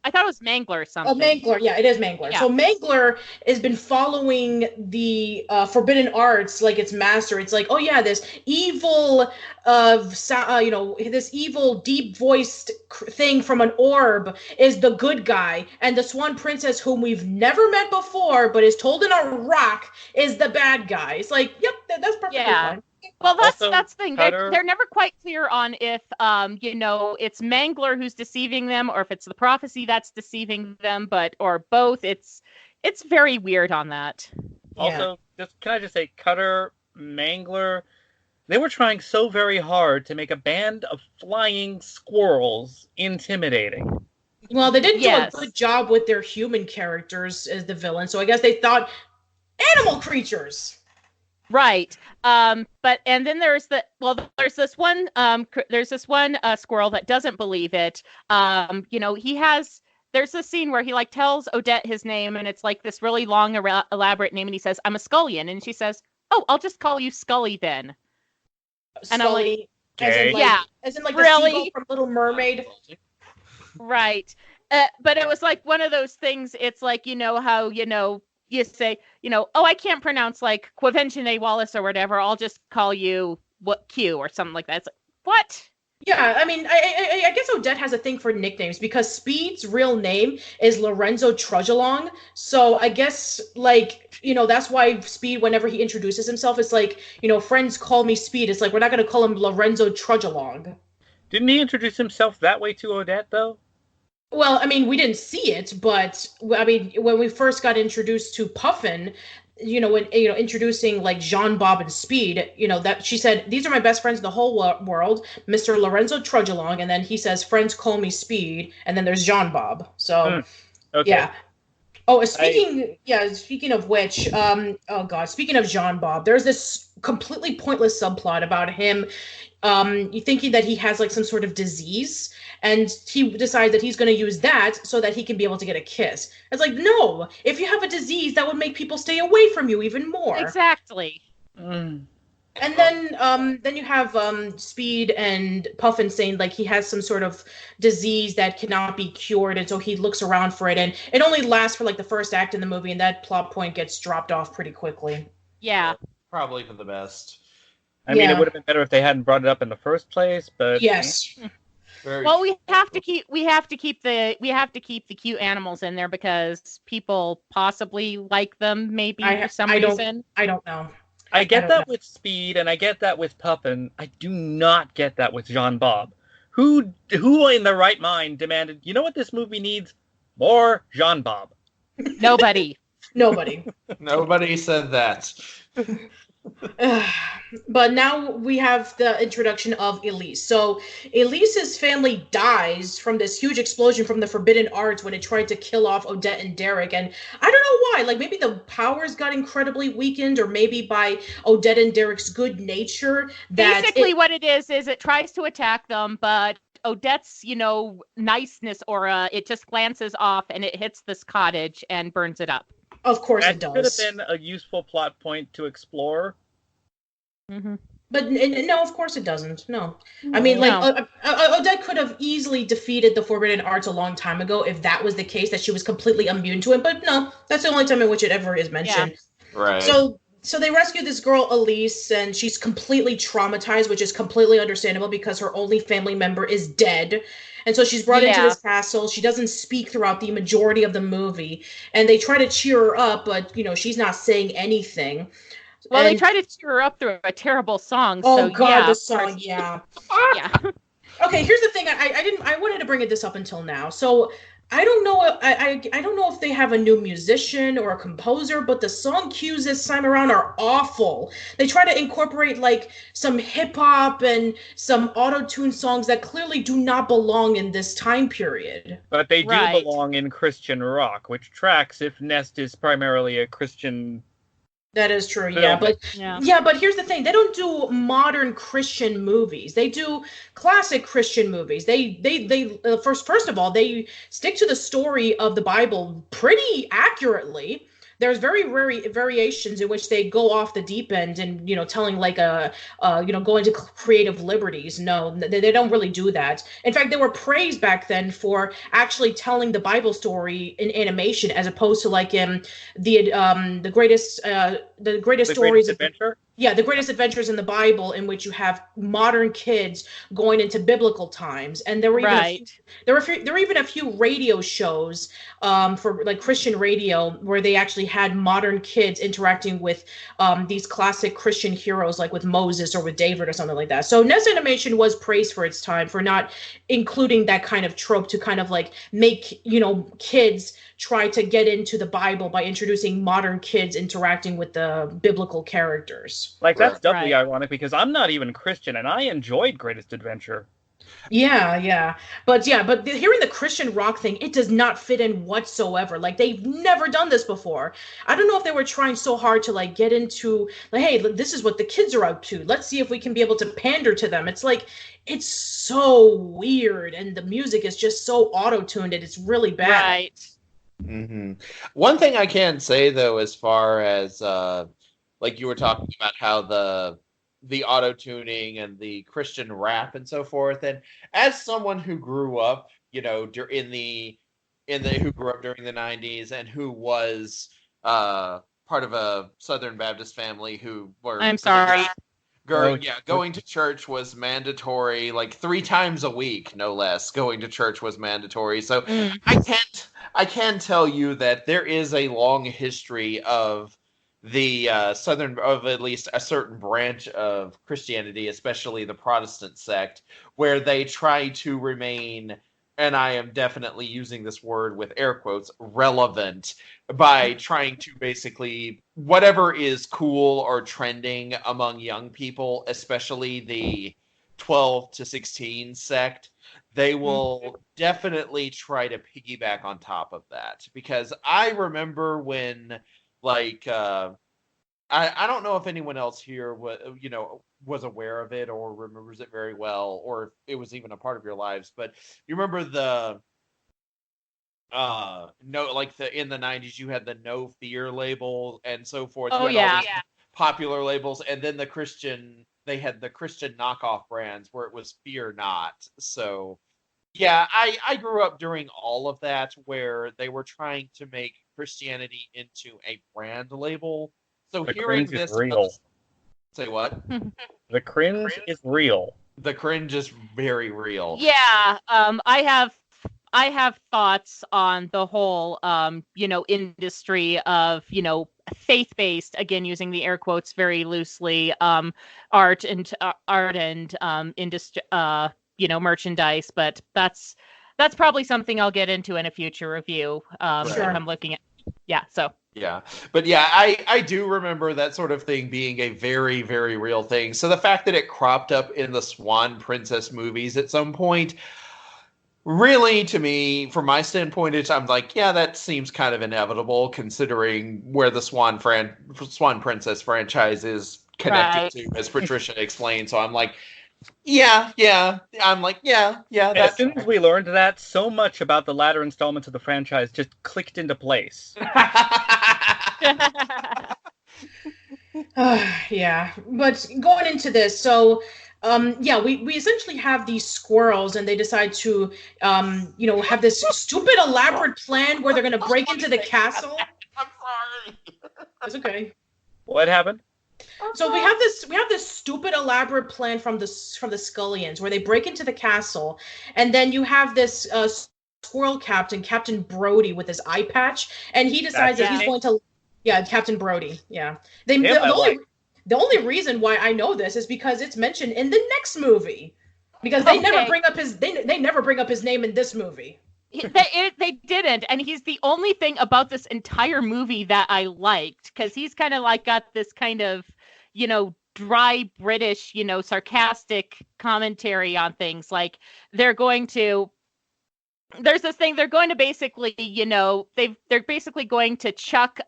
I thought it was Mangler or something.
Oh, Mangler. Yeah, it is Mangler. Yeah. So Mangler has been following the forbidden arts like its master. It's like, oh yeah, this evil, this evil deep-voiced thing from an orb is the good guy, and the Swan Princess, whom we've never met before but is told in a rock, is the bad guy. It's like, yep, that's perfectly fine.
Well, that's the thing. They're never quite clear on if, it's Mangler who's deceiving them or if it's the prophecy that's deceiving them, or both. It's very weird on that.
Also, can I just say, Cutter, Mangler, they were trying so very hard to make a band of flying squirrels intimidating.
Well, they didn't do a good job with their human characters as the villain, so I guess they thought animal creatures.
Right. But and then there's this one squirrel that doesn't believe it. There's this scene where he like tells Odette his name, and it's like this really long elaborate name, and he says, "I'm a scullion," and she says, "Oh, I'll just call you Scully then." And I'm like,
as in like the seagull from Little Mermaid.
Right. But it was like one of those things. It's like, how, you say, oh, I can't pronounce like Quavention Wallace or whatever. I'll just call you Q or something like that. It's like, what?
Yeah, I mean, I guess Odette has a thing for nicknames because Speed's real name is Lorenzo Trudgelong. So I guess, like, that's why Speed, whenever he introduces himself, it's like, friends call me Speed. It's like, we're not going to call him Lorenzo Trudgelong.
Didn't he introduce himself that way to Odette, though?
Well, I mean, we didn't see it, but I mean, when we first got introduced to Puffin, introducing like Jean, Bob, and Speed, that she said, "These are my best friends in the whole world, Mr. Lorenzo Trudgelong," and then he says, "Friends call me Speed," and then there's Jean Bob. So,
okay.
Yeah. Oh, speaking of which, speaking of Jean Bob, there's this completely pointless subplot about him, thinking that he has like some sort of disease. And he decides that he's going to use that so that he can be able to get a kiss. It's like, no, if you have a disease, that would make people stay away from you even more.
Exactly.
And then you have Speed and Puffin saying like he has some sort of disease that cannot be cured, and so he looks around for it, and it only lasts for like the first act in the movie, and that plot point gets dropped off pretty quickly.
Yeah.
Probably for the best.
I mean, it would have been better if they hadn't brought it up in the first place, but
yes.
Well, we have to keep the cute animals in there because people possibly like them, maybe for some reason.
I don't know.
I get that with Speed, and I get that with Puffin. I do not get that with Jean Bob. Who in their right mind demanded, you know what this movie needs? More Jean Bob.
Nobody.
Nobody said that.
But now we have the introduction of Elise. So Elise's family dies from this huge explosion from the Forbidden Arts when it tried to kill off Odette and Derek. And I don't know why. Like, maybe the powers got incredibly weakened, or maybe by Odette and Derek's good nature.
Basically, what it is it tries to attack them, but Odette's, niceness aura, it just glances off and it hits this cottage and burns it up.
Of course it does.
That could have been a useful plot point to explore.
Mm-hmm.
But no, of course it doesn't. No. I mean, Odette could have easily defeated the Forbidden Arts a long time ago if that was the case, that she was completely immune to it. But no, that's the only time in which it ever is mentioned.
Yeah. Right.
So they rescue this girl, Elise, and she's completely traumatized, which is completely understandable because her only family member is dead. And so she's brought into this castle. She doesn't speak throughout the majority of the movie. And they try to cheer her up, but, she's not saying anything.
Well, they try to cheer her up through a terrible song.
Oh, God, the song, yeah. Yeah. Okay, here's the thing. I wanted to bring this up until now. So I don't know. I don't know if they have a new musician or a composer, but the song cues this time around are awful. They try to incorporate like some hip hop and some auto-tune songs that clearly do not belong in this time period.
But they do belong in Christian rock, which tracks if Nest is primarily a Christian.
That is true, yeah. But here's the thing. They don't do modern Christian movies. They do classic Christian movies. They first of all, they stick to the story of the Bible pretty accurately. There's very rare variations in which they go off the deep end and, telling like go into creative liberties. No, they don't really do that. In fact, they were praised back then for actually telling the Bible story in animation, as opposed to like in the greatest stories.
Adventure?
Yeah, the greatest adventures in the Bible, in which you have modern kids going into biblical times, and there were even a few radio shows for like Christian radio where they actually had modern kids interacting with these classic Christian heroes, like with Moses or with David or something like that. So Nest Animation was praised for its time for not including that kind of trope to kind of like make kids try to get into the Bible by introducing modern kids interacting with the biblical characters.
Like, that's doubly ironic because I'm not even Christian and I enjoyed Greatest Adventure.
Yeah. But hearing the Christian rock thing, it does not fit in whatsoever. Like they've never done this before. I don't know if they were trying so hard to like get into like, hey, this is what the kids are up to. Let's see if we can be able to pander to them. It's like it's so weird, and the music is just so auto-tuned, and it's really bad.
Right.
Mm-hmm. One thing I can say though, as far as like you were talking about how the auto tuning and the Christian rap and so forth, and as someone who grew up, who grew up during the 90s and who was part of a Southern Baptist family who were
I'm sorry.
Going to church was mandatory, like 3 times a week, no less. Going to church was mandatory. So I can tell you that there is a long history of the of at least a certain branch of Christianity, especially the Protestant sect, where they try to remain, and I am definitely using this word with air quotes, relevant, by trying to basically whatever is cool or trending among young people, especially the 12 to 16 sect, they will definitely try to piggyback on top of that. Because I remember when, like, I don't know if anyone else here was aware of it or remembers it very well, or if it was even a part of your lives, but you remember the in the 90s you had the No Fear label and so forth.
Oh,
you had all
yeah.
these popular labels, and then they had the Christian knockoff brands where it was Fear Not. So yeah, I grew up during all of that, where they were trying to make Christianity into a brand label. So
The
hearing
cringe is
this,
real.
say what?
The cringe is real.
The cringe is very real.
Yeah. I have thoughts on the whole, industry of, faith-based, again, using the air quotes very loosely, art and industry, merchandise. But that's probably something I'll get into in a future review. If I'm looking at, so.
Yeah, but yeah, I do remember that sort of thing being a very, very real thing. So the fact that it cropped up in the Swan Princess movies at some point, really, to me, from my standpoint, I'm like, yeah, that seems kind of inevitable considering where the Swan Princess franchise is connected to, as Patricia explained. So I'm like, yeah. I'm like, yeah.
As soon as we learned that, so much about the latter installments of the franchise just clicked into place.
Yeah, but going into this, so we essentially have these squirrels, and they decide to have this stupid elaborate plan where they're going to break into the castle.
I'm sorry.
It's okay.
What happened?
So we have this stupid elaborate plan from the Scullions where they break into the castle, and then you have this squirrel Captain Brody with his eye patch, and he decides that he's going to Captain Brody. Yeah. The only reason why I know this is because it's mentioned in the next movie. Because they never bring up his name in this movie.
They didn't, and he's the only thing about this entire movie that I liked, because he's kind of like got this kind of, dry British, sarcastic commentary on things. Like there's this thing they're going to basically, they're basically going to chuck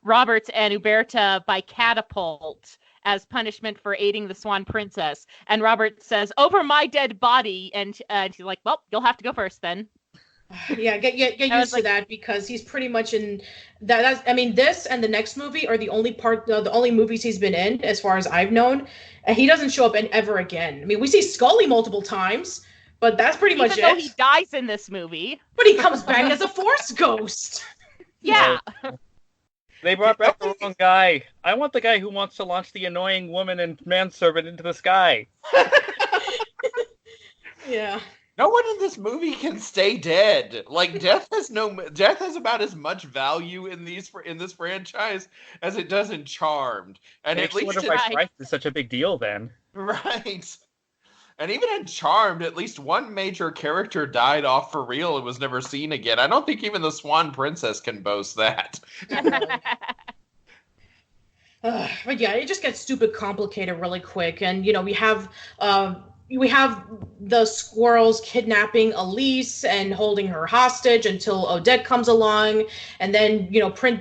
Roberts and Uberta by catapult as punishment for aiding the Swan Princess, and Robert says, "Over my dead body," and he's like, "Well, you'll have to go first then."
Yeah, get used to that, because he's pretty much in that. This and the next movie are the only movies he's been in, as far as I've known. And he doesn't show up ever again. We see Scully multiple times, but that's pretty much it.
Even though he dies in this movie.
But he comes back as a Force ghost.
Yeah.
They brought back the wrong guy. I want the guy who wants to launch the annoying woman and manservant into the sky.
Yeah.
No one in this movie can stay dead. Like death has about as much value in this franchise as it does in Charmed. And at least
Christ is such a big deal then.
Right. And even in Charmed, at least one major character died off for real and was never seen again. I don't think even the Swan Princess can boast that.
But yeah, it just gets stupid complicated really quick. And, we have we have the squirrels kidnapping Elise and holding her hostage until Odette comes along, and then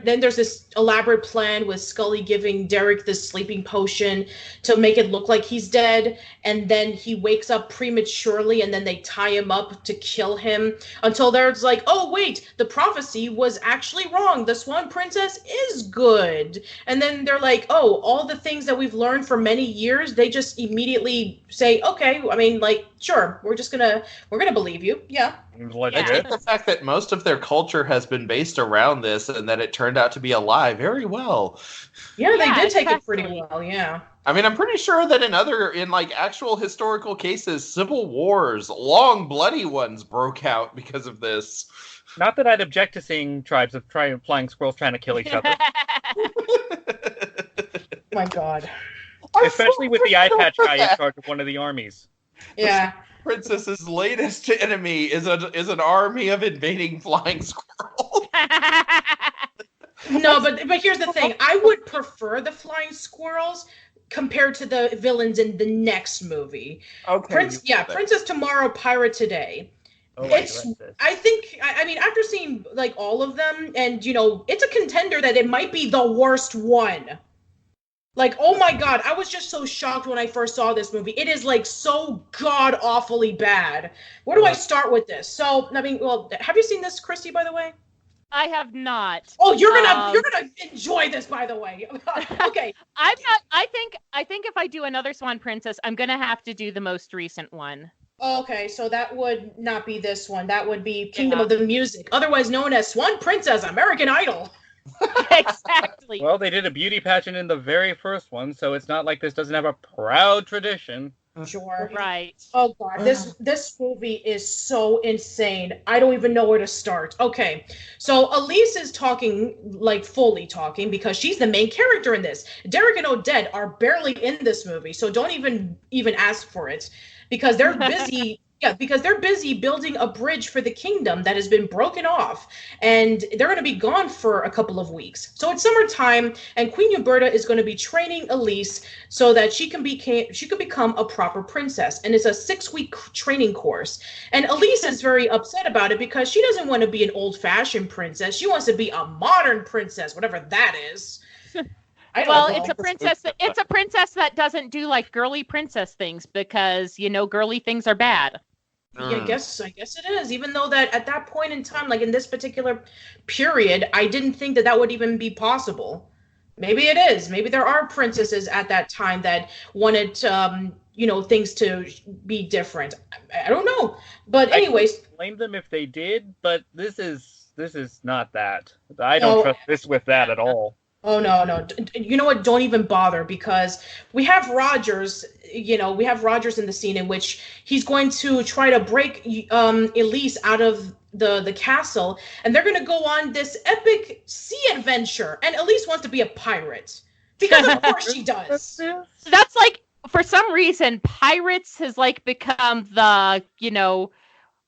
then there's this elaborate plan with Scully giving Derek this sleeping potion to make it look like he's dead, and then he wakes up prematurely, and then they tie him up to kill him until there's like, oh wait, the prophecy was actually wrong. The Swan Princess is good, and then they're like, oh, all the things that we've learned for many years, they just immediately say, okay, I mean, like, sure, we're gonna believe you. Yeah.
I take the fact that most of their culture has been based around this and that it turned out to be a lie very well.
Yeah, they did take it pretty well, yeah.
I mean, I'm pretty sure that in like actual historical cases, civil wars, long bloody ones, broke out because of this.
Not that I'd object to seeing tribes of flying squirrels trying to kill each other.
My God.
Especially with the eye patch guy in charge of one of the armies.
Yeah.
Princess's latest enemy is an army of invading flying squirrels.
No, but here's the thing. I would prefer the flying squirrels compared to the villains in the next movie.
Okay.
Princess Tomorrow, Pirate Today.
Oh,
I think, after seeing like all of them, and it's a contender that it might be the worst one. Like, oh my God, I was just so shocked when I first saw this movie. It is like so god awfully bad. Where do I start with this? So, have you seen this, Christy, by the way?
I have not.
Oh, you're gonna enjoy this, by the way. Okay.
I'm not. I think if I do another Swan Princess, I'm gonna have to do the most recent one.
Okay, so that would not be this one. That would be Kingdom of the Music, otherwise known as Swan Princess American Idol.
Exactly.
Well, they did a beauty pageant in the very first one, so it's not like this doesn't have a proud tradition.
Sure.
Right.
Oh God, this movie is so insane. I don't even know where to start. Okay, so Elise is talking, like fully talking, because she's the main character in this. Derek and Odette are barely in this movie, so don't even ask for it, because they're busy. Yeah, because they're busy building a bridge for the kingdom that has been broken off, and they're going to be gone for a couple of weeks. So it's summertime, and Queen Uberta is going to be training Elise so that she can become a proper princess, and it's a 6-week training course. And Elise is very upset about it because she doesn't want to be an old-fashioned princess. She wants to be a modern princess, whatever that is.
It's a princess. It's a princess that doesn't do like girly princess things because girly things are bad.
Yeah, I guess it is. Even though that at that point in time, like in this particular period, I didn't think that would even be possible. Maybe it is. Maybe there are princesses at that time that wanted, things to be different. I don't know. But anyways,
I can't blame them if they did. But this is not that. I don't trust this with that at all.
Oh, no. You know what? Don't even bother, because we have Rogers, in the scene in which he's going to try to break Elise out of the castle, and they're going to go on this epic sea adventure. And Elise wants to be a pirate, because of course she does.
That's like, for some reason, pirates has like become the,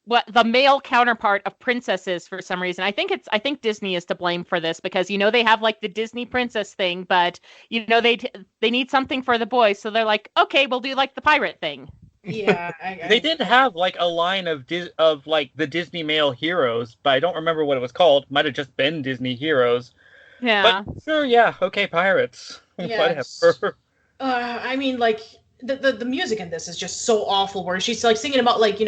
what the male counterpart of princesses for some reason. I think Disney is to blame for this because they have like the Disney princess thing, but they need something for the boys, so they're like, okay, we'll do like the pirate thing.
Yeah,
they did have like a line of like the Disney male heroes, but I don't remember what it was called. Might have just been Disney heroes. Yeah. But sure, yeah, okay, pirates.
Yes.
Whatever.
The music in this is just so awful, where she's like singing about like,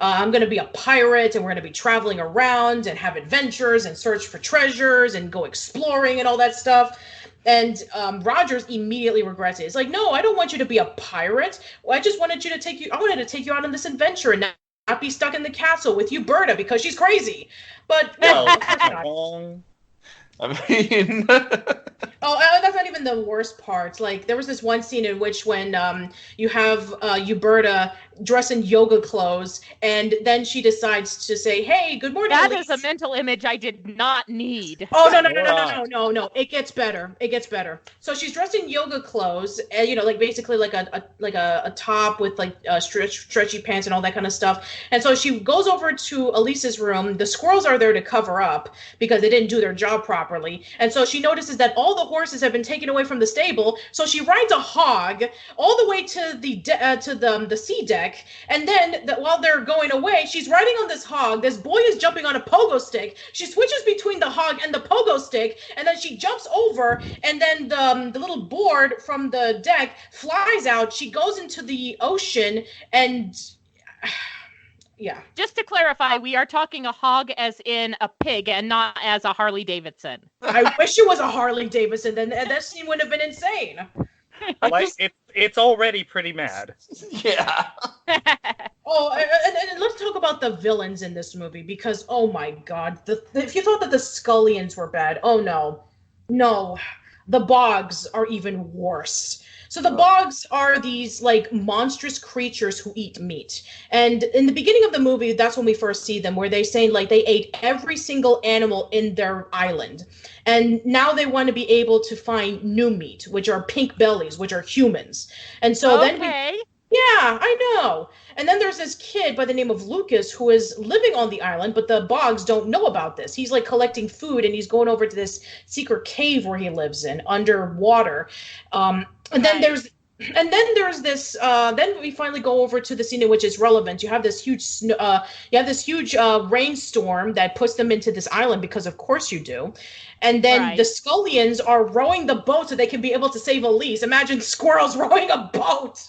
I'm going to be a pirate and we're going to be traveling around and have adventures and search for treasures and go exploring and all that stuff. And Rogers immediately regrets it. It's like, no, I don't want you to be a pirate. Well, I just wanted I wanted to take you out on this adventure and not be stuck in the castle with Uberta because she's crazy. But no,
I mean,
that's not even the worst part. Like, there was this one scene in which when you have Uberta dressed in yoga clothes, and then she decides to say, "Hey, good morning."
That is a mental image I did not need.
Oh no! It gets better. It gets better. So she's dressed in yoga clothes, and like basically like a top with like stretchy pants and all that kind of stuff. And so she goes over to Elise's room. The squirrels are there to cover up because they didn't do their job properly. properly. And so she notices that all the horses have been taken away from the stable. So she rides a hog all the way to the sea deck. And then while they're going away, she's riding on this hog. This boy is jumping on a pogo stick. She switches between the hog and the pogo stick. And then she jumps over. And then the little board from the deck flies out. She goes into the ocean and... Yeah.
Just to clarify, we are talking a hog as in a pig and not as a Harley Davidson.
I wish it was a Harley Davidson. Then that scene would have been insane.
Like it's already pretty mad.
Yeah.
Oh, and let's talk about the villains in this movie because oh my god, if you thought that the Scullions were bad, oh no, the Bogs are even worse. So the Bogs are these like monstrous creatures who eat meat. And in the beginning of the movie, that's when we first see them, where they say like they ate every single animal in their island. And now they want to be able to find new meat, which are pink bellies, which are humans. And so then yeah, I know. And then there's this kid by the name of Lucas who is living on the island, but the Bogs don't know about this. He's like collecting food and he's going over to this secret cave where he lives in underwater. And then there's this. Then we finally go over to the scene in which it's relevant. You have this huge, rainstorm that puts them into this island because, of course, you do. And then the Scullions are rowing the boat so they can be able to save Elise. Imagine squirrels rowing a boat.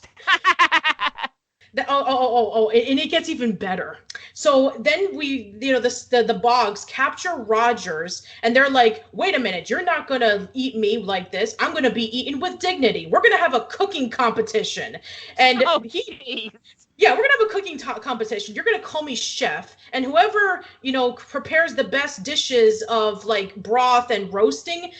And it gets even better. So then the Bogs capture Rogers, and they're like, wait a minute, you're not going to eat me like this. I'm going to be eaten with dignity. We're going to have a cooking competition. And we're going to have a cooking competition. You're going to call me chef. And whoever, prepares the best dishes of like broth and roasting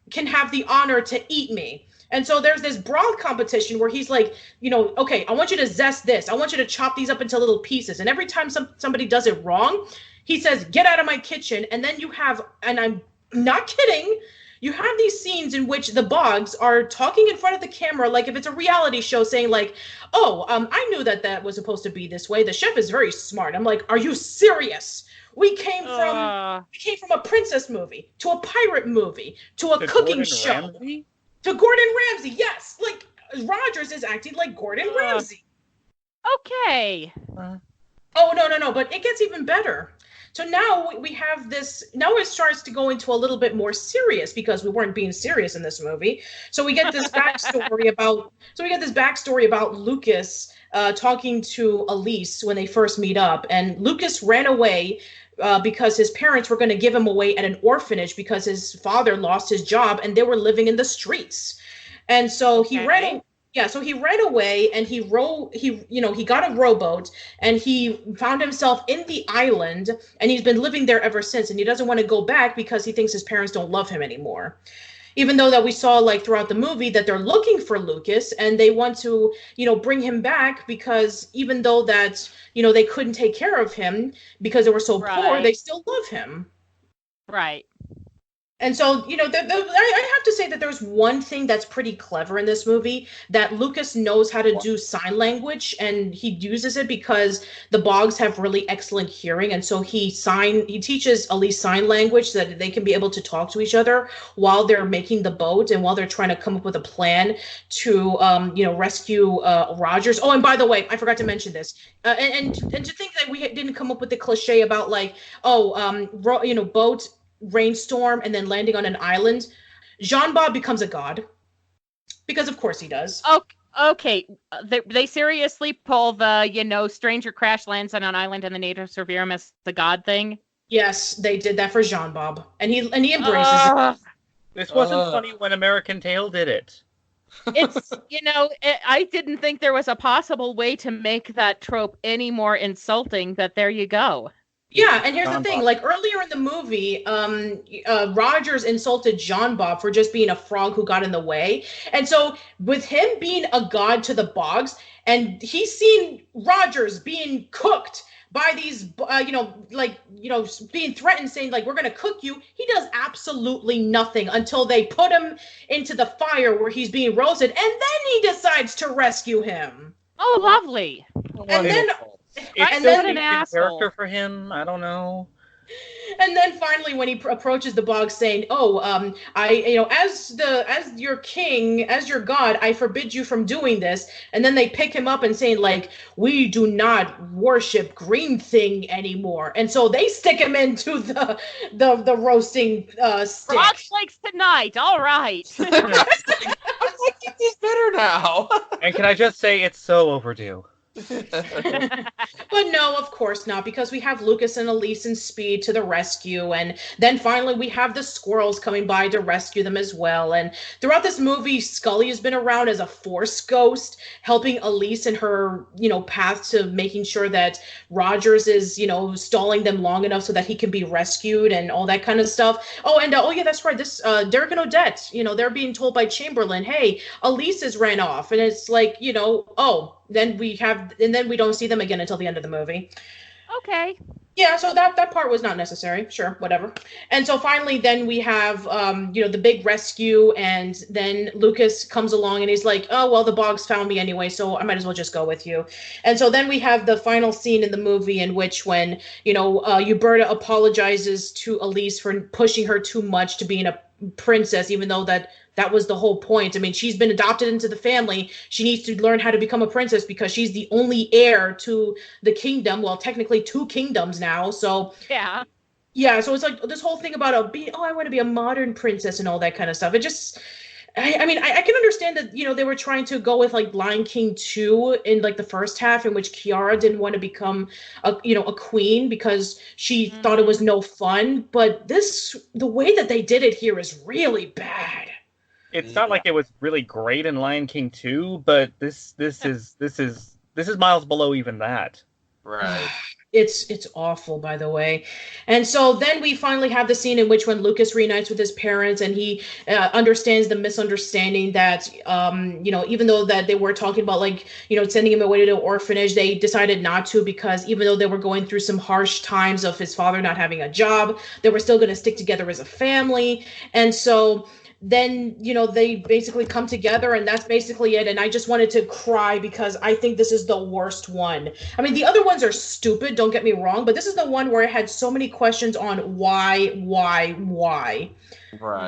can have the honor to eat me. And so there's this broth competition where he's like, okay, I want you to zest this. I want you to chop these up into little pieces. And every time somebody does it wrong, he says, get out of my kitchen. And then you have, and I'm not kidding, you have these scenes in which the Bogs are talking in front of the camera like if it's a reality show saying like, I knew that was supposed to be this way. The chef is very smart. I'm like, are you serious? We came from a princess movie to a pirate movie to a cooking show. Ramsay? To Gordon Ramsay, yes. Like, Rogers is acting like Gordon Ramsay.
Okay.
Oh, no, but it gets even better. So now we have this, now it starts to go into a little bit more serious because we weren't being serious in this movie. So we get this backstory about Lucas talking to Elise when they first meet up. And Lucas ran away because his parents were going to give him away at an orphanage because his father lost his job and they were living in the streets. And so he ran away and he got a rowboat and he found himself in the island and he's been living there ever since. And he doesn't want to go back because he thinks his parents don't love him anymore. Even though that we saw like throughout the movie that they're looking for Lucas and they want to, bring him back because even though that, they couldn't take care of him because they were so poor, they still love him.
Right.
And so, I have to say that there's one thing that's pretty clever in this movie, that Lucas knows how to do sign language, and he uses it because the Bogs have really excellent hearing, and so he teaches Elise sign language so that they can be able to talk to each other while they're making the boat and while they're trying to come up with a plan to, rescue Rogers. Oh, and by the way, I forgot to mention this, and to think that we didn't come up with the cliche about like, boat, rainstorm, and then landing on an island. Jean-Bob becomes a god because of course he does.
Okay. They seriously pull the stranger crash lands on an island and the natives revere him as the god thing?
Yes, they did that for Jean-Bob, and he embraces it.
This wasn't funny when American Tail did it.
It's I didn't think there was a possible way to make that trope any more insulting, but there you go.
Yeah, and here's the thing, like earlier in the movie, Rogers insulted Jean-Bob for just being a frog who got in the way. And so with him being a god to the Bogs, and he's seen Rogers being cooked by these, being threatened, saying like, we're going to cook you. He does absolutely nothing until they put him into the fire where he's being roasted. And then he decides to rescue him.
Oh, lovely.
And then...
It's
and then
an character for him. I don't know.
And then finally, when he approaches the bog, saying, "Oh, as your king, as your god, I forbid you from doing this." And then they pick him up and saying, like, "We do not worship green thing anymore." And so they stick him into the roasting stick.
Frog flakes tonight. All right.
I'm like, he's bitter now.
And can I just say, it's so overdue.
But no, of course not, because we have Lucas and Elise and Speed to the rescue, and then finally we have the squirrels coming by to rescue them as well. And throughout this movie, Scully has been around as a force ghost, helping Elise in her, path to making sure that Rogers is, stalling them long enough so that he can be rescued and all that kind of stuff. Oh, and yeah, that's right. This Derek and Odette, they're being told by Chamberlain, "Hey, Elise has ran off," and it's like, then we don't see them again until the end of the movie.
Okay.
Yeah, so that part was not necessary. Sure, whatever. And so finally, then we have, the big rescue, and then Lucas comes along and he's like, "Oh, well, the bogs found me anyway, so I might as well just go with you." And so then we have the final scene in the movie in which when, Huberta apologizes to Elise for pushing her too much to being a princess, even though that was the whole point. I mean, she's been adopted into the family. She needs to learn how to become a princess because she's the only heir to the kingdom. Well, technically 2 kingdoms now. So yeah. So it's like this whole thing about I want to be a modern princess and all that kind of stuff. It just, I mean, I can understand that, they were trying to go with like Lion King 2 in like the first half, in which Kiara didn't want to become a queen because she thought it was no fun. But the way that they did it here is really bad.
It's not like it was really great in Lion King 2, but this is miles below even that.
Right.
It's awful, by the way. And so then we finally have the scene in which when Lucas reunites with his parents and he understands the misunderstanding that, even though that they were talking about like, sending him away to the orphanage, they decided not to, because even though they were going through some harsh times of his father not having a job, they were still going to stick together as a family. And so then, they basically come together, and that's basically it. And I just wanted to cry because I think this is the worst one. I mean, the other ones are stupid, don't get me wrong, but this is the one where I had so many questions on why.
Right.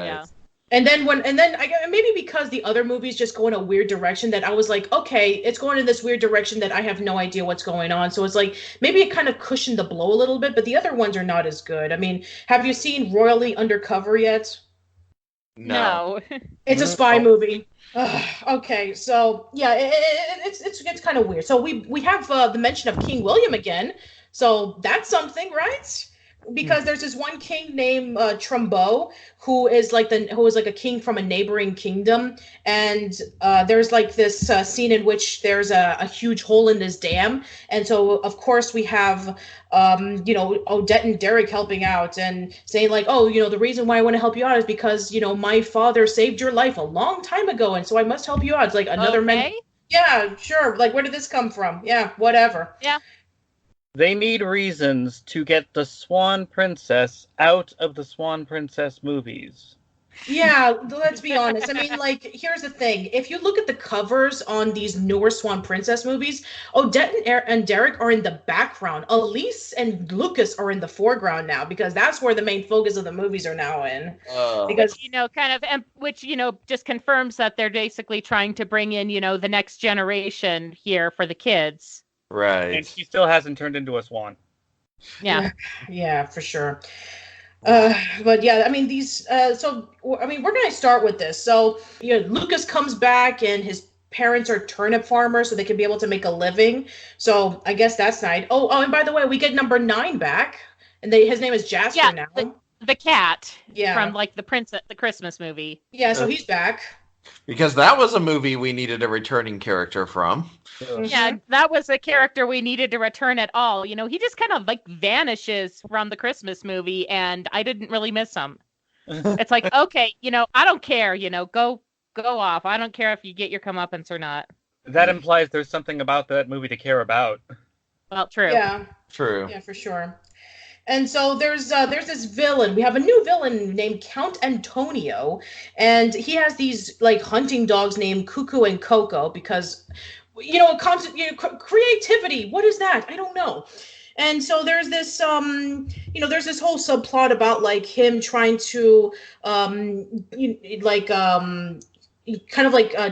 Yeah.
And then maybe because the other movies just go in a weird direction that I was like, okay, it's going in this weird direction that I have no idea what's going on. So it's like, maybe it kind of cushioned the blow a little bit, but the other ones are not as good. I mean, have you seen Royally Undercover yet?
No.
It's a spy movie. Okay, so yeah, it's kind of weird. So we have the mention of King William again. So that's something, right? Because there's this one king named Trumbo who is like a king from a neighboring kingdom, and there's like this scene in which there's a huge hole in this dam, and so of course we have Odette and Derek helping out and saying like, "Oh, the reason why I want to help you out is because my father saved your life a long time ago, and so I must help you out." It's like another man. Yeah, sure. Like, where did this come from? Yeah, whatever.
Yeah.
They need reasons to get the Swan Princess out of the Swan Princess movies.
Yeah, let's be honest. I mean, like, here's the thing. If you look at the covers on these newer Swan Princess movies, Odette and Derek are in the background. Elise and Lucas are in the foreground now, because that's where the main focus of the movies are now in. Because
which just confirms that they're basically trying to bring in, the next generation here for the kids.
Right.
And she still hasn't turned into a swan.
Yeah.
Yeah, for sure. But yeah, I mean, we're going to start with this. So, Lucas comes back and his parents are turnip farmers, so they can be able to make a living. So I guess that's nice. Oh, and by the way, we get number 9 back, and his name is Jasper now.
The cat.
Yeah.
From like the Christmas movie.
Yeah, so he's back.
Because that was a movie we needed a returning character from.
Yeah, that was a character we needed to return at all. He just kind of like vanishes from the Christmas movie, and I didn't really miss him. It's like, okay, I don't care, go off. I don't care if you get your comeuppance or not.
That implies there's something about that movie to care about.
Well, true.
Yeah.
True.
Yeah, for sure. And so there's this villain. We have a new villain named Count Antonio, and he has these like hunting dogs named Cuckoo and Coco because, creativity. What is that? I don't know. And so there's this, there's this whole subplot about like him trying to,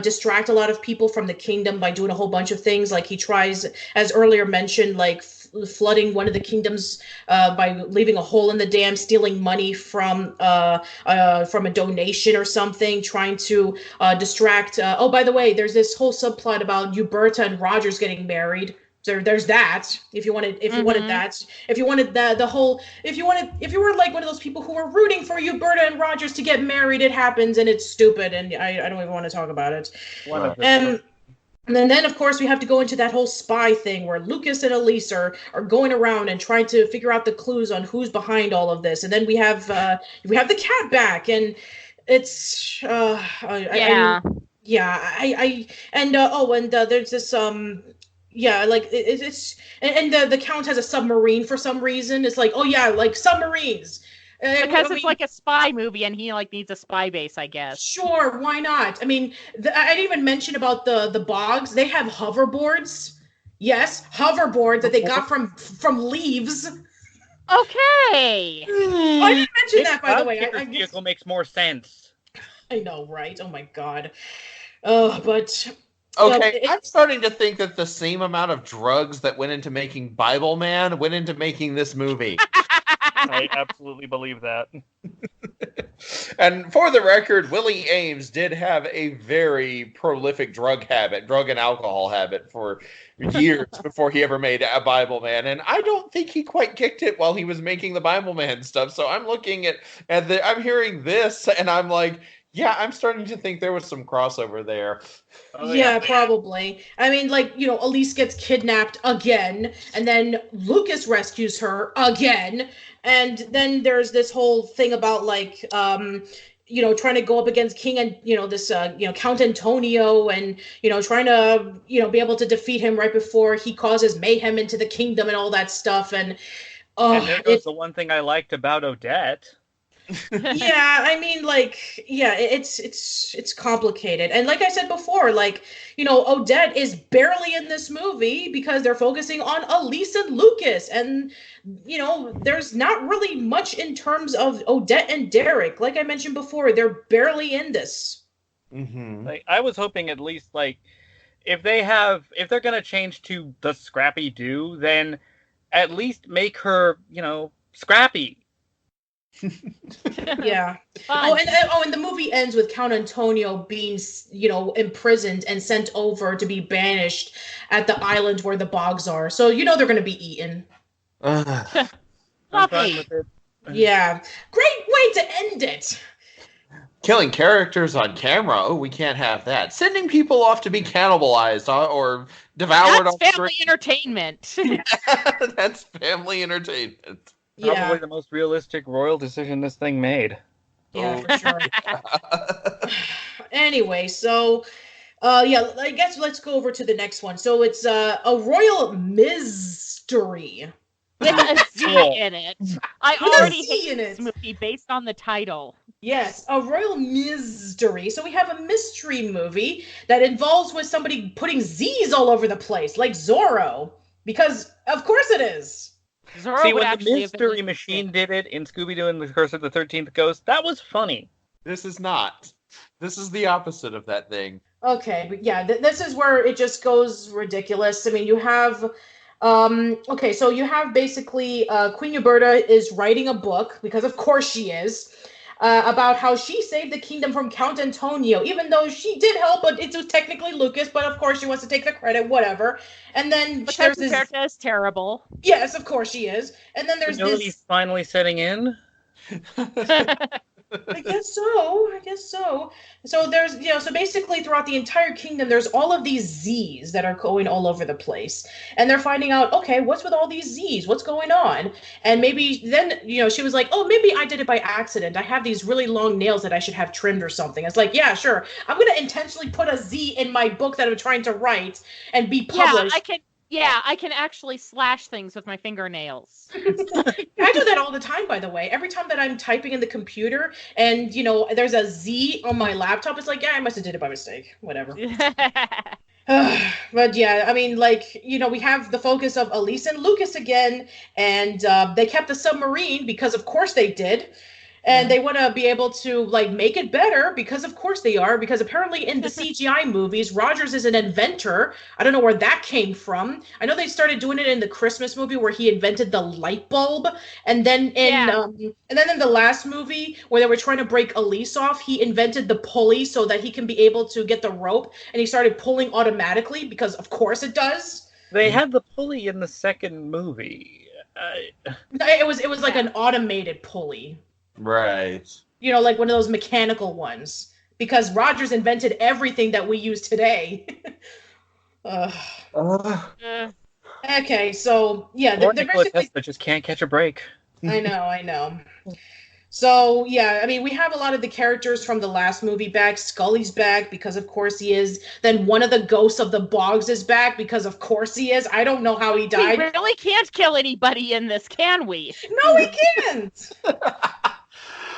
distract a lot of people from the kingdom by doing a whole bunch of things. Like he tries, as earlier mentioned, like flooding one of the kingdoms by leaving a hole in the dam, stealing money from a donation or something, trying to distract. Oh, by the way, there's this whole subplot about Uberta and Rogers getting married. There's that. If you wanted that, if you were like one of those people who were rooting for Uberta and Rogers to get married, it happens and it's stupid, and I don't even want to talk about it. And then, of course, we have to go into that whole spy thing where Lucas and Elise are going around and trying to figure out the clues on who's behind all of this. And then we have the cat back, and it's there's this the Count has a submarine for some reason. It's like, oh yeah, like submarines.
Because it's like a spy movie, and he like needs a spy base, I guess.
Sure, why not? I mean, I didn't even mention about the bogs. They have hoverboards. Yes, hoverboards that they got from leaves.
Okay.
I didn't mention that, by the way.
Vehicle makes more sense.
I know, right? Oh my god. But.
Okay, I'm starting to think that the same amount of drugs that went into making Bible Man went into making this movie.
I absolutely believe that.
And for the record, Willie Ames did have a very prolific drug and alcohol habit for years before he ever made a Bible Man. And I don't think he quite kicked it while he was making the Bible Man stuff. So I'm looking I'm hearing this, and I'm like, yeah, I'm starting to think there was some crossover there.
Oh, yeah, probably. I mean, like, Elise gets kidnapped again, and then Lucas rescues her again, and then there's this whole thing about, like, trying to go up against King and, Count Antonio, and, trying to, be able to defeat him right before he causes mayhem into the kingdom and all that stuff, and
there goes the one thing I liked about Odette.
Yeah, I mean, like, yeah, it's complicated. And like I said before, like, Odette is barely in this movie because they're focusing on Elise and Lucas. And, there's not really much in terms of Odette and Derek. Like I mentioned before, they're barely in this.
Mm-hmm.
Like, I was hoping at least, like, if they're going to change to the Scrappy Doo, then at least make her, scrappy.
Yeah. And the movie ends with Count Antonio being, imprisoned and sent over to be banished at the island where the bogs are. So they're going to be eaten. Yeah. Great way to end it.
Killing characters on camera. Oh, we can't have that. Sending people off to be cannibalized or devoured.
That's family entertainment.
That's family entertainment.
Probably the most realistic royal decision this thing made.
Yeah, for sure. Anyway, so, I guess let's go over to the next one. So it's a royal mystery.
With a Z in it. I already hate this movie based on the title.
Yes, a royal mystery. So we have a mystery movie that involves with somebody putting Z's all over the place, like Zorro. Because, of course it is.
Zorro
See, when the Mystery Machine did it in Scooby-Doo and the Curse of the 13th Ghost, that was funny.
This is not. This is the opposite of that thing.
Okay, but yeah, this is where it just goes ridiculous. I mean, you have... so you have basically Queen Uberta is writing a book, because of course she is, about how she saved the kingdom from Count Antonio, even though she did help, but it was technically Lucas, but of course she wants to take the credit, whatever. And then
because Uberta is terrible.
Yes, of course she is. And then there's
this... finally setting in?
I guess so. So there's, so basically throughout the entire kingdom, there's all of these Z's that are going all over the place. And they're finding out, okay, what's with all these Z's? What's going on? And maybe then, she was like, oh, maybe I did it by accident. I have these really long nails that I should have trimmed or something. It's like, yeah, sure. I'm going to intentionally put a Z in my book that I'm trying to write and be published.
I can actually slash things with my fingernails.
I do that all the time, by the way. Every time that I'm typing in the computer and, there's a Z on my laptop, it's like, yeah, I must have did it by mistake. Whatever. But yeah, I mean, like, we have the focus of Elise and Lucas again, and they kept the submarine because, of course, they did. And they want to be able to, like, make it better because, of course, they are. Because apparently in the CGI movies, Rogers is an inventor. I don't know where that came from. I know they started doing it in the Christmas movie where he invented the light bulb. And then in the last movie where they were trying to break Elise off, he invented the pulley so that he can be able to get the rope. And he started pulling automatically because, of course, it does.
They had the pulley in the second movie.
It was like an automated pulley.
Right.
Like one of those mechanical ones. Because Rogers invented everything that we use today. Okay, so yeah,
Or
they're
Nikola
basically.
Tesla just can't catch a break.
I know. So yeah, I mean, we have a lot of the characters from the last movie back. Scully's back because of course he is. Then one of the ghosts of the Boggs is back because of course he is. I don't know how he died.
We really can't kill anybody in this, can we?
No, we can't.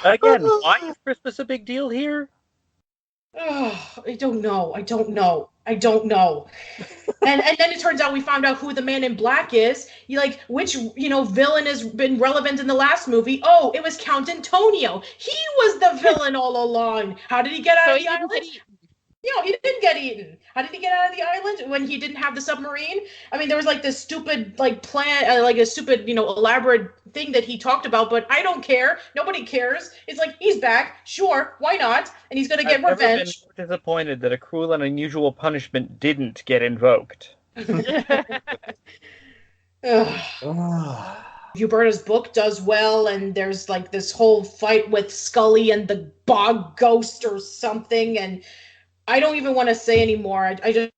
Again, why is Christmas a big deal here?
I don't know. And then it turns out we found out who the Man in Black is. Which villain has been relevant in the last movie? Oh, it was Count Antonio. He was the villain all along. How did he get out of the island? He didn't get eaten. How did he get out of the island when he didn't have the submarine? I mean, there was like this stupid plan, like a stupid, elaborate thing that he talked about, but I don't care. Nobody cares. It's like, he's back. Sure, why not? And he's going to get revenge. I've never been
more disappointed that a cruel and unusual punishment didn't get invoked.
Huberta's book does well, and there's like this whole fight with Scully and the Bog Ghost or something, and I don't even want to say anymore. I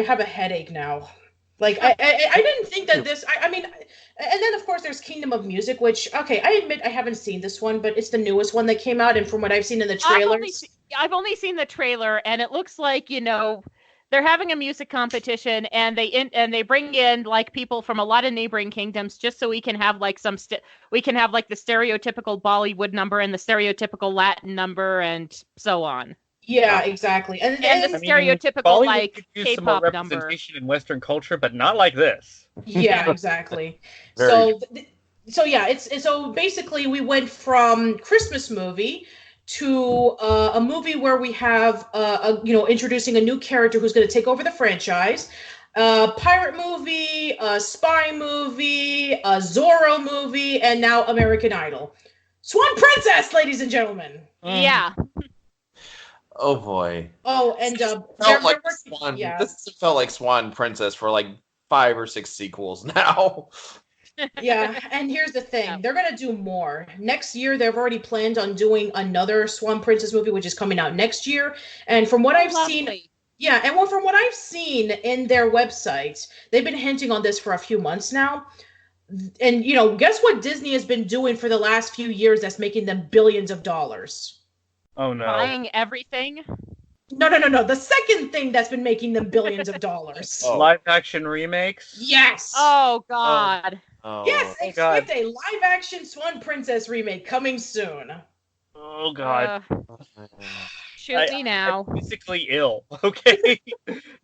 have a headache now. Like, I didn't think that this, I mean, and then of course there's Kingdom of Music, which, okay, I admit I haven't seen this one, but it's the newest one that came out, and from what I've seen in the trailers.
I've only seen the trailer, and it looks like, they're having a music competition, and they bring in like people from a lot of neighboring kingdoms just so we can have like the stereotypical Bollywood number and the stereotypical Latin number and so on.
Yeah, exactly. And
the stereotypical like K-pop number.
Representation in Western culture, but not like this.
Yeah, exactly. So basically we went from Christmas movie to a movie where we have introducing a new character who's going to take over the franchise. Pirate movie, a spy movie, a Zorro movie, and now American Idol. Swan Princess, ladies and gentlemen.
Yeah.
Oh boy.
Oh, and
This felt like Swan Princess for like 5 or 6 sequels now.
Yeah, and here's the thing. They're going to do more. Next year, they've already planned on doing another Swan Princess movie, which is coming out next year. And from what I've seen in their website, they've been hinting on this for a few months now. And, guess what Disney has been doing for the last few years that's making them billions of dollars?
Oh, no.
Buying everything?
No. The second thing that's been making them billions of dollars.
Live-action remakes?
Yes!
Oh, God.
Oh.
Yes, expect a live-action Swan Princess remake coming soon.
Oh, God.
Shoot me now.
I'm physically ill, okay?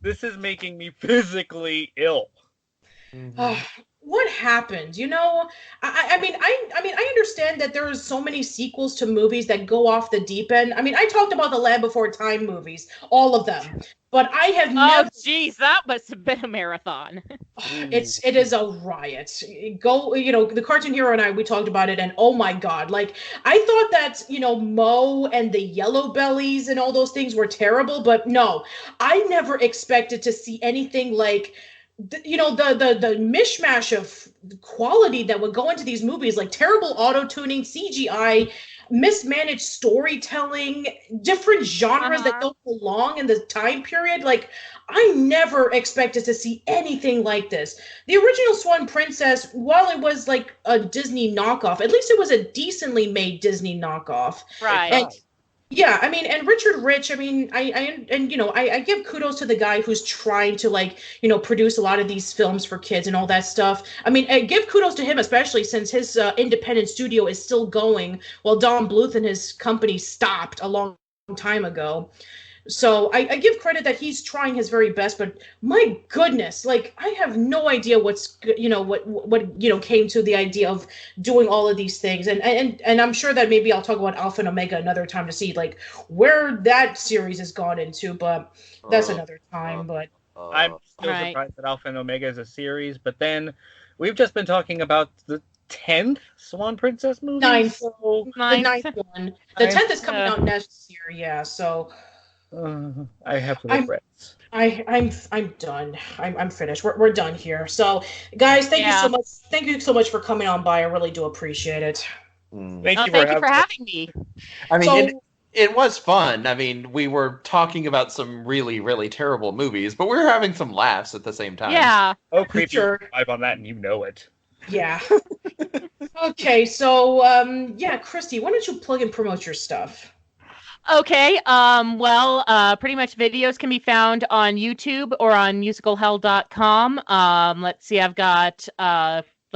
This is making me physically ill.
What happened? I mean, I understand that there's so many sequels to movies that go off the deep end. I mean, I talked about the Land Before Time movies, all of them, but I have never.
Oh, geez, that must have been a marathon.
It is a riot. Go, the Cartoon Hero and I, we talked about it, and oh my God, like I thought that Mo and the Yellow Bellies and all those things were terrible, but no, I never expected to see anything like. The mishmash of quality that would go into these movies, like terrible auto-tuning, CGI, mismanaged storytelling, different genres that don't belong in the time period. Like, I never expected to see anything like this. The original Swan Princess, while it was like a Disney knockoff, at least it was a decently made Disney knockoff.
Right.
And, yeah, I mean, and Richard Rich, I mean, I give kudos to the guy who's trying to produce a lot of these films for kids and all that stuff. I mean, I give kudos to him, especially since his independent studio is still going while Don Bluth and his company stopped a long time ago. So I give credit that he's trying his very best, but my goodness, like I have no idea what came to the idea of doing all of these things, and I'm sure that maybe I'll talk about Alpha and Omega another time to see like where that series has gone into, but that's another time. But
I'm still surprised that Alpha and Omega is a series, but then we've just been talking about the 10th Swan Princess movie.
Ninth.
So...
The ninth one. The 10th is coming out next year, yeah. So
I have to regret.
I'm done. I'm finished. We're done here. So, guys, thank you so much. Thank you so much for coming on by. I really do appreciate it.
Thank you for having me.
I mean, it was fun. I mean, we were talking about some really, really terrible movies, but we were having some laughs at the same time.
Yeah.
Oh, creepy! Vibe on that, and you know it.
Yeah. Okay, so Christy, why don't you plug and promote your stuff?
Okay. Pretty much videos can be found on YouTube or on musicalhell.com. Let's see, I've got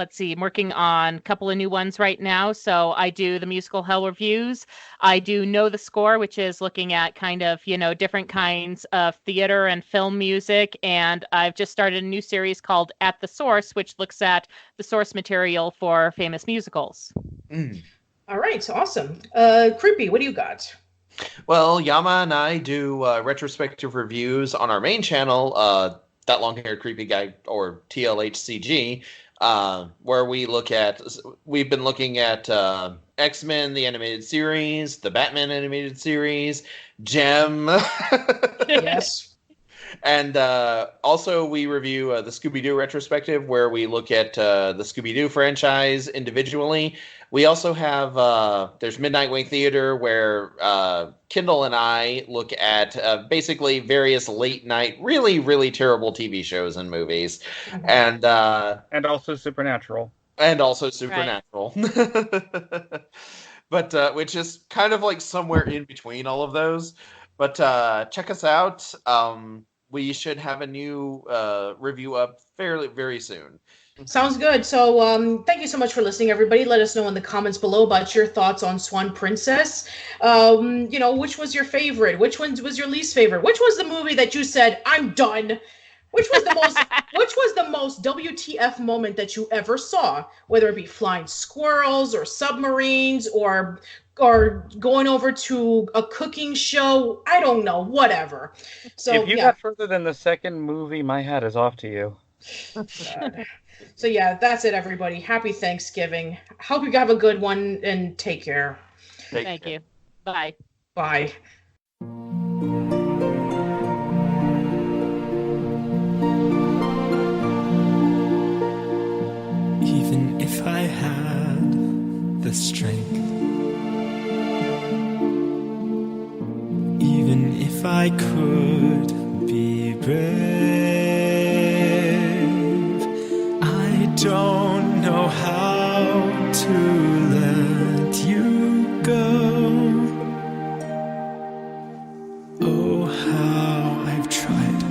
I'm working on a couple of new ones right now. So I do the Musical Hell reviews. I do Know the Score, which is looking at kind of, different kinds of theater and film music. And I've just started a new series called At the Source, which looks at the source material for famous musicals.
All right. Awesome. Creepy, what do you got?
Well, Yama and I do retrospective reviews on our main channel, That Long-Haired Creepy Guy, or TLHCG, where we've been looking at X-Men, the animated series, the Batman animated series, Gem.
Yes. And
also we review the Scooby-Doo retrospective, where we look at the Scooby-Doo franchise individually. We also have, there's Midnight Wing Theater, where Kendall and I look at basically various late night, really, really terrible TV shows and movies.
Mm-hmm.
And also Supernatural. Right. But which is kind of like somewhere in between all of those. But check us out. We should have a new review up very soon.
Sounds good. So thank you so much for listening, everybody. Let us know in the comments below about your thoughts on Swan Princess. Which was your favorite? Which one was your least favorite? Which was the movie that you said, I'm done? Which was the most WTF moment that you ever saw? Whether it be flying squirrels or submarines or going over to a cooking show. I don't know, whatever. So
if you got further than the second movie, my hat is off to you.
So that's it, everybody. Happy Thanksgiving. Hope you have a good one and take care.
Thank you. Bye.
Bye.
Even if I had the strength, even if I could be brave, don't know how to let you go. Oh, how I've tried.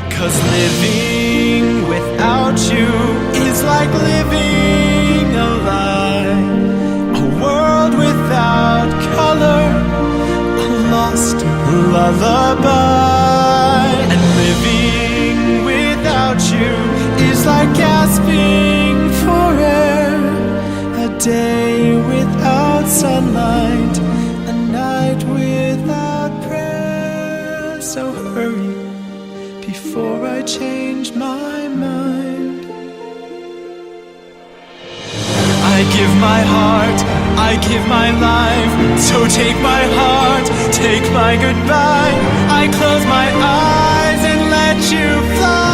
'Cause living without you is like living a lie, a world without color, a lost lullaby. And living without you is like gasping for air, a day without sunlight, a night without prayer. So hurry before I change my mind. I give my heart, I give my life, so take my heart, take my goodbye. I close my eyes and let you fly.